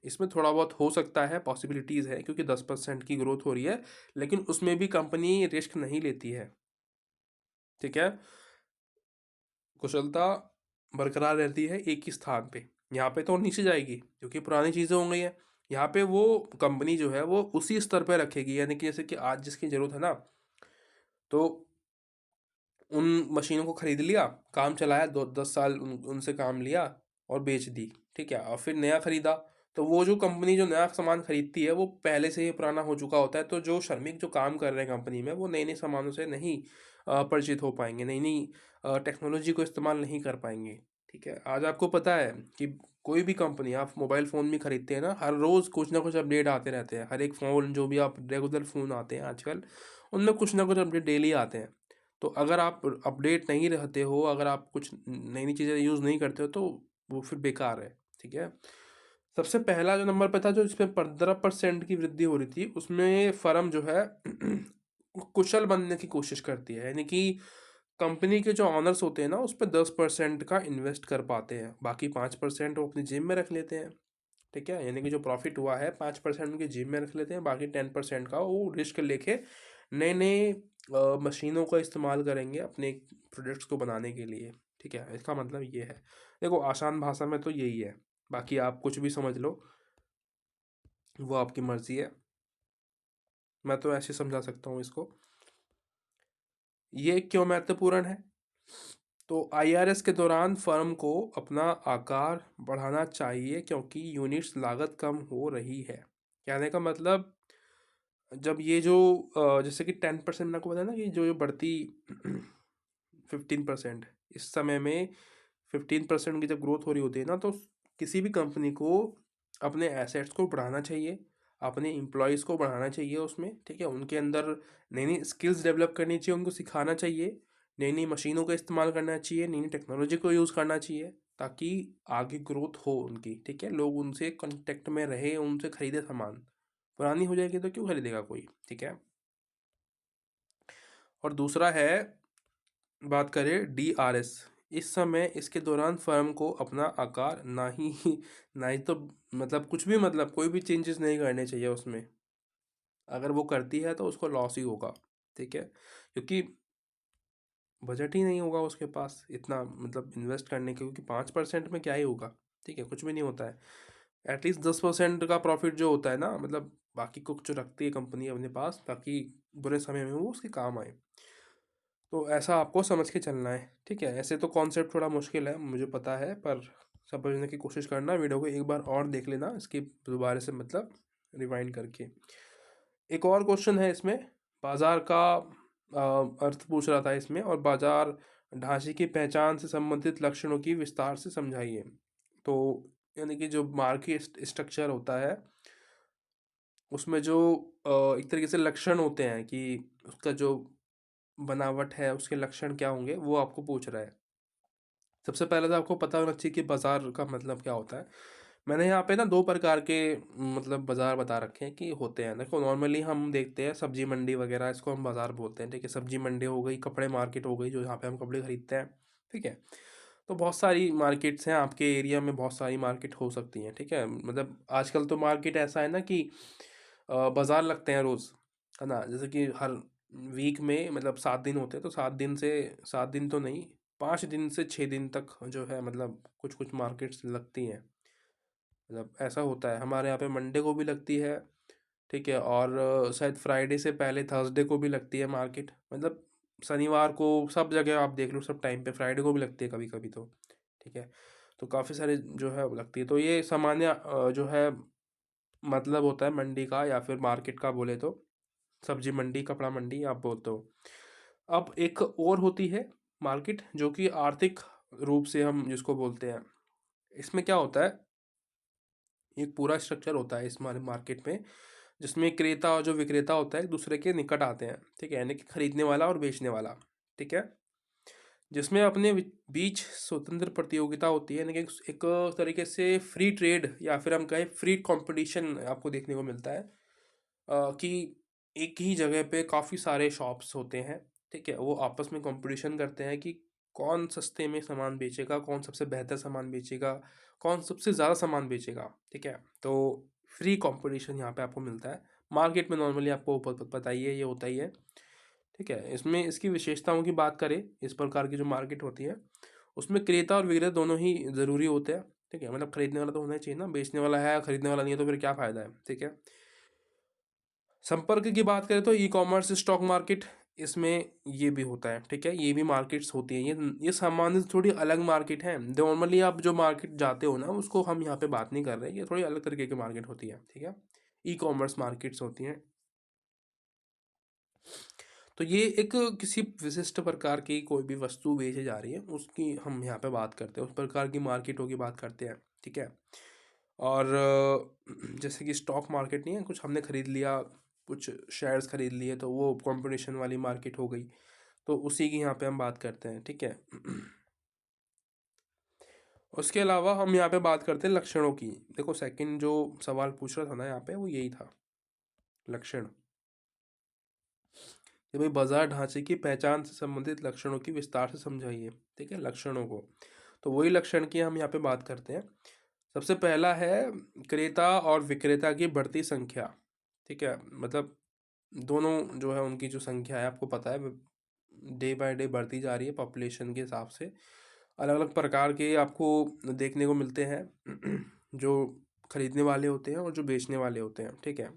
इसमें थोड़ा बहुत हो सकता है, पॉसिबिलिटीज़ है, क्योंकि 10% की ग्रोथ हो रही है, लेकिन उसमें भी कंपनी रिस्क नहीं लेती है, ठीक है। कुशलता बरकरार रहती है एक ही स्थान पे। यहाँ पे तो नीचे जाएगी क्योंकि पुरानी चीज़ें हो गई हैं। यहाँ पे वो कंपनी जो है वो उसी स्तर पे रखेगी, यानी कि जैसे कि आज जिसकी ज़रूरत है ना, तो उन मशीनों को खरीद लिया, काम चलाया, 10 साल उनसे काम लिया और बेच दी, ठीक है। और फिर नया खरीदा, तो वो जो कंपनी जो नया सामान खरीदती है वो पहले से ही पुराना हो चुका होता है, तो जो श्रमिक जो काम कर रहे हैं कंपनी में, वो नए नए सामानों से नहीं परिचित हो पाएंगे, नई नई टेक्नोलॉजी को इस्तेमाल नहीं कर पाएंगे, ठीक है। आज आपको पता है कि कोई भी कंपनी, आप मोबाइल फ़ोन भी खरीदते हैं ना, हर रोज़ कुछ ना कुछ अपडेट आते रहते हैं। हर एक फ़ोन, जो भी आप रेगुलर फ़ोन आते हैं आजकल, उनमें कुछ ना कुछ अपडेट डेली आते हैं। तो अगर आप अपडेट नहीं रहते हो, अगर आप कुछ नई नई चीज़ें यूज़ नहीं करते हो, तो वो फिर बेकार है, ठीक है। सबसे पहला जो नंबर पे था, जो इसमें 15% की वृद्धि हो रही थी, उसमें फर्म जो है कुशल बनने की कोशिश करती है, यानी कि कंपनी के जो ऑनर्स होते हैं ना, उस पर 10% का इन्वेस्ट कर पाते हैं, बाकी 5% वो अपनी जेब में रख लेते हैं, ठीक है। यानी कि जो प्रॉफिट हुआ है 5% उनकी जेब में रख लेते हैं, बाकी 10% का वो रिस्क लेके नए नए मशीनों का इस्तेमाल करेंगे अपने प्रोडक्ट्स को बनाने के लिए, ठीक है। इसका मतलब ये है। देखो आसान भाषा में तो यही है, बाकी आप कुछ भी समझ लो, वो आपकी मर्जी है। मैं तो ऐसे समझा सकता हूँ इसको। ये क्यों महत्वपूर्ण है, तो IRS के दौरान फर्म को अपना आकार बढ़ाना चाहिए, क्योंकि यूनिट्स लागत कम हो रही है। कहने का मतलब, जब ये जो जैसे कि 10% मैंने आपको बताया ना, कि जो जो बढ़ती 15%, इस समय में 15% की जब ग्रोथ हो रही होती है ना, तो किसी भी कंपनी को अपने एसेट्स को बढ़ाना चाहिए, अपने एम्प्लॉयज़ को बढ़ाना चाहिए उसमें, ठीक है, उनके अंदर नई नई स्किल्स डेवलप करनी चाहिए, उनको सिखाना चाहिए, नई नई मशीनों का इस्तेमाल करना चाहिए, नई नई टेक्नोलॉजी को यूज़ करना चाहिए, ताकि आगे ग्रोथ हो उनकी, ठीक है, लोग उनसे कांटेक्ट में रहे, उनसे खरीदे सामान। पुरानी हो जाएगी तो क्यों खरीदेगा कोई, ठीक है। और दूसरा है, बात करें DRS, इस समय इसके दौरान फर्म को अपना आकार ना ही तो मतलब कुछ भी, मतलब कोई भी चेंजेस नहीं करने चाहिए उसमें। अगर वो करती है तो उसको लॉस ही होगा, ठीक है, क्योंकि बजट ही नहीं होगा उसके पास इतना मतलब इन्वेस्ट करने के, क्योंकि 5% में क्या ही होगा, ठीक है, कुछ भी नहीं होता है। एटलीस्ट 10% का प्रॉफिट जो होता है ना, मतलब बाकी को जो रखती है कंपनी अपने पास, ताकि बुरे समय में वो उसके काम आए। तो ऐसा आपको समझ के चलना है, ठीक है। ऐसे तो कॉन्सेप्ट थोड़ा मुश्किल है, मुझे पता है, पर समझने की कोशिश करना, वीडियो को एक बार और देख लेना इसकी दोबारा से, मतलब रिवाइंड करके। एक और क्वेश्चन है इसमें, बाजार का अर्थ पूछ रहा था इसमें, और बाजार ढांचे की पहचान से संबंधित लक्षणों की विस्तार से समझाइए। तो यानी कि जो मार्केट स्ट्रक्चर होता है उसमें जो एक तरीके से लक्षण होते हैं कि उसका जो बनावट है, उसके लक्षण क्या होंगे, वो आपको पूछ रहा है। सबसे पहले तो आपको पता होना चाहिए कि बाजार का मतलब क्या होता है। मैंने यहाँ पे ना दो प्रकार के मतलब बाजार बता रखे हैं कि होते हैं। देखो, नॉर्मली हम देखते हैं सब्जी मंडी वगैरह, इसको हम बाजार बोलते हैं, ठीक है। सब्जी मंडी हो गई, कपड़े मार्केट हो गई, जो यहाँ पे हम कपड़े खरीदते हैं, ठीक है। तो बहुत सारी मार्केट्स हैं, आपके एरिया में बहुत सारी मार्केट हो सकती हैं, ठीक है। मतलब आजकल तो मार्केट ऐसा है ना कि बाजार लगते हैं रोज़, है ना। जैसे कि हर वीक में मतलब 7 दिन होते हैं, तो 7 दिन से, 7 दिन तो नहीं, 5 दिन से 6 दिन तक जो है, मतलब कुछ कुछ मार्केट्स लगती हैं। मतलब ऐसा होता है, हमारे यहाँ पे मंडे को भी लगती है, ठीक है, और शायद फ्राइडे से पहले थर्सडे को भी लगती है मार्केट। मतलब शनिवार को, सब जगह आप देख लो, सब टाइम पे फ्राइडे को भी लगती है कभी कभी तो, ठीक है। तो काफ़ी सारे जो है वो लगती है। तो ये सामान्य जो है मतलब होता है मंडी का, या फिर मार्केट का बोले तो, सब्जी मंडी, कपड़ा मंडी आप बोलते हो। अब एक और होती है मार्केट, जो कि आर्थिक रूप से हम जिसको बोलते हैं। इसमें क्या होता है, एक पूरा स्ट्रक्चर होता है इस मार्केट में, जिसमें क्रेता और जो विक्रेता होता है एक दूसरे के निकट आते हैं, ठीक है, यानी कि खरीदने वाला और बेचने वाला, ठीक है। जिसमें अपने बीच स्वतंत्र प्रतियोगिता होती है, यानी कि एक तरीके से फ्री ट्रेड, या फिर हम कहें फ्री कंपटीशन आपको देखने को मिलता है। कि एक ही जगह पे काफ़ी सारे शॉप्स होते हैं, ठीक है, वो आपस में कंपटीशन करते हैं कि कौन सस्ते में सामान बेचेगा, कौन सबसे बेहतर सामान बेचेगा, कौन सबसे ज़्यादा सामान बेचेगा, ठीक है। तो फ्री कंपटीशन यहाँ पे आपको मिलता है मार्केट में। नॉर्मली आपको पता ही है, ये होता ही है, ठीक है। इसमें इसकी विशेषताओं की बात करें, इस प्रकार की जो मार्केट होती है, उसमें क्रेता और विक्रेता दोनों ही ज़रूरी होते हैं, ठीक है। मतलब खरीदने वाला तो होना ही चाहिए ना, बेचने वाला है, खरीदने वाला नहीं है तो फिर क्या फ़ायदा है, ठीक है। संपर्क की बात करें तो ई कॉमर्स, स्टॉक मार्केट, इसमें ये भी होता है, ठीक है। ये भी मार्केट्स होती हैं, ये सामान्य से थोड़ी अलग मार्केट है। नॉर्मली आप जो मार्केट जाते हो ना, उसको हम यहाँ पे बात नहीं कर रहे, ये थोड़ी अलग तरीके की मार्केट होती है, ठीक है। ई कॉमर्स मार्केट्स होती हैं। तो ये एक किसी विशिष्ट प्रकार की कोई भी वस्तु बेची जा रही है, उसकी हम यहाँ पे बात करते हैं, उस प्रकार की मार्केटों की बात करते हैं, ठीक है। और जैसे कि स्टॉक मार्केट नहीं है, कुछ हमने खरीद लिया, कुछ शेयर्स खरीद लिए, तो वो कंपटीशन वाली मार्केट हो गई, तो उसी की यहाँ पे हम बात करते हैं, ठीक है। उसके अलावा हम यहाँ पे बात करते हैं लक्षणों की। देखो, सेकंड जो सवाल पूछ रहा था ना यहाँ पे, वो यही था, लक्षण, कि भाई बाजार ढांचे की पहचान से संबंधित लक्षणों की विस्तार से समझाइए, ठीक है, लक्षणों को। तो वही लक्षण की हम यहाँ पे बात करते हैं। सबसे पहला है क्रेता और विक्रेता की बढ़ती संख्या, ठीक है। मतलब दोनों जो है उनकी जो संख्या है, आपको पता है, डे बाय डे बढ़ती जा रही है पॉपुलेशन के हिसाब से। अलग अलग प्रकार के आपको देखने को मिलते हैं जो खरीदने वाले होते हैं और जो बेचने वाले होते हैं, ठीक है।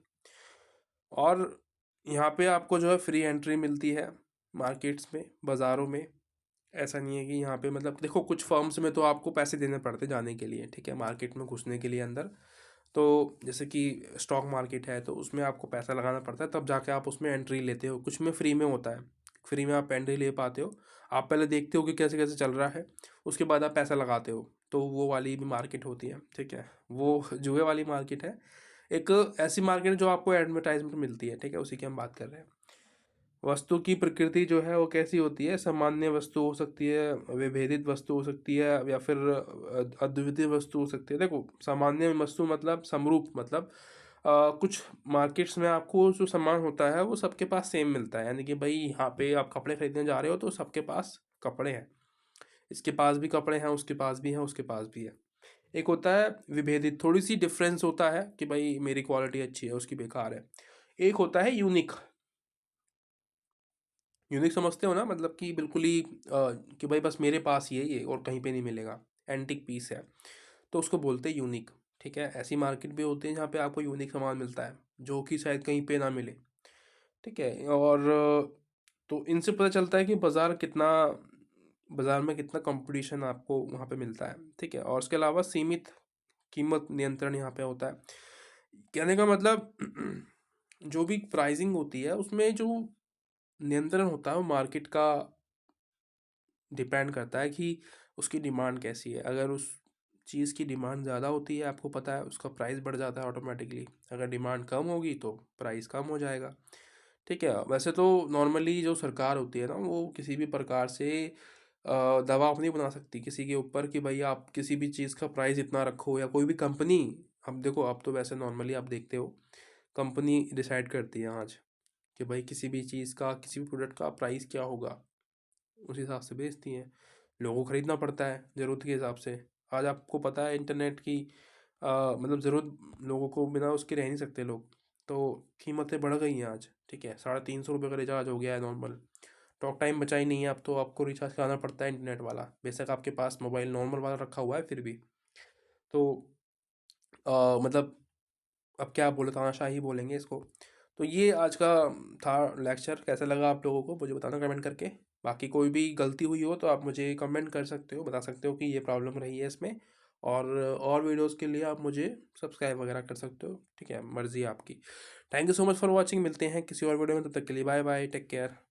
और यहाँ पे आपको जो है फ्री एंट्री मिलती है मार्केट्स में, बाज़ारों में। ऐसा नहीं है कि यहाँ पे, मतलब देखो, कुछ फर्म्स में तो आपको पैसे देने पड़ते जाने के लिए, ठीक है, मार्केट में घुसने के लिए अंदर। तो जैसे कि स्टॉक मार्केट है, तो उसमें आपको पैसा लगाना पड़ता है, तब जाके आप उसमें एंट्री लेते हो। कुछ में फ्री में होता है, फ्री में आप एंट्री ले पाते हो। आप पहले देखते हो कि कैसे कैसे चल रहा है, उसके बाद आप पैसा लगाते हो, तो वो वाली भी मार्केट होती है, ठीक है। वो जुए वाली मार्केट है, एक ऐसी मार्केट जो आपको एडवर्टाइजमेंट मिलती है, ठीक है, उसी की हम बात कर रहे हैं। वस्तु की प्रकृति जो है वो कैसी होती है? सामान्य वस्तु हो सकती है, विभेदित वस्तु हो सकती है, या फिर अद्वितीय वस्तु हो सकती है। देखो, सामान्य वस्तु मतलब समरूप, मतलब कुछ मार्केट्स में आपको जो सामान होता है वो सबके पास सेम मिलता है, यानी कि भाई यहाँ पे आप कपड़े खरीदने जा रहे हो तो सबके पास कपड़े हैं, इसके पास भी कपड़े हैं, उसके पास भी हैं, उसके पास भी है। एक होता है विभेदित, थोड़ी सी डिफरेंस होता है कि भाई मेरी क्वालिटी अच्छी है, उसकी बेकार है। एक होता है यूनिक। यूनिक समझते हो ना, मतलब कि बिल्कुल ही कि भाई बस मेरे पास ही है ये और कहीं पे नहीं मिलेगा, एंटिक पीस है, तो उसको बोलते हैं यूनिक। ठीक है, ऐसी मार्केट भी होती है जहाँ पे आपको यूनिक सामान मिलता है जो कि शायद कहीं पे ना मिले। ठीक है, और तो इनसे पता चलता है कि बाजार में कितना कंपटीशन आपको वहाँ पे मिलता है। ठीक है, और उसके अलावा सीमित कीमत नियंत्रण यहाँ पे होता है। कहने का मतलब जो भी प्राइसिंग होती है उसमें जो नियंत्रण होता है वो मार्केट का डिपेंड करता है कि उसकी डिमांड कैसी है। अगर उस चीज़ की डिमांड ज़्यादा होती है, आपको पता है, उसका प्राइस बढ़ जाता है ऑटोमेटिकली। अगर डिमांड कम होगी तो प्राइस कम हो जाएगा। ठीक है, वैसे तो नॉर्मली जो सरकार होती है ना, वो किसी भी प्रकार से दबाव नहीं बना सकती किसी के ऊपर कि भाई आप किसी भी चीज़ का प्राइस इतना रखो, या कोई भी कंपनी। हम देखो, आप तो वैसे नॉर्मली आप देखते हो, कंपनी डिसाइड करती है आज कि भाई किसी भी चीज़ का, किसी भी प्रोडक्ट का प्राइस क्या होगा, उस हिसाब से बेचती हैं। लोगों को खरीदना पड़ता है ज़रूरत के हिसाब से। आज आपको पता है इंटरनेट की मतलब ज़रूरत, लोगों को बिना उसके रह नहीं सकते लोग। तो कीमतें बढ़ गई हैं आज। ठीक है, 350 रुपये का रिचार्ज हो गया है नॉर्मल। टॉक टाइम बचा ही नहीं है अब तो, आपको रिचार्ज कराना पड़ता है इंटरनेट वाला, बेशक आपके पास मोबाइल नॉर्मल वाला रखा हुआ है फिर भी। तो मतलब अब क्या बोले, तानाशाही ही बोलेंगे इसको। तो ये आज का था लेक्चर। कैसा लगा आप लोगों को मुझे बताना कमेंट करके। बाकी कोई भी गलती हुई हो तो आप मुझे कमेंट कर सकते हो, बता सकते हो कि ये प्रॉब्लम रही है इसमें। और वीडियोस के लिए आप मुझे सब्सक्राइब वगैरह कर सकते हो। ठीक है, मर्ज़ी है आपकी। Thank you so much for watching. मिलते हैं किसी और वीडियो में, तब तक के लिए बाय बाय, टेक केयर।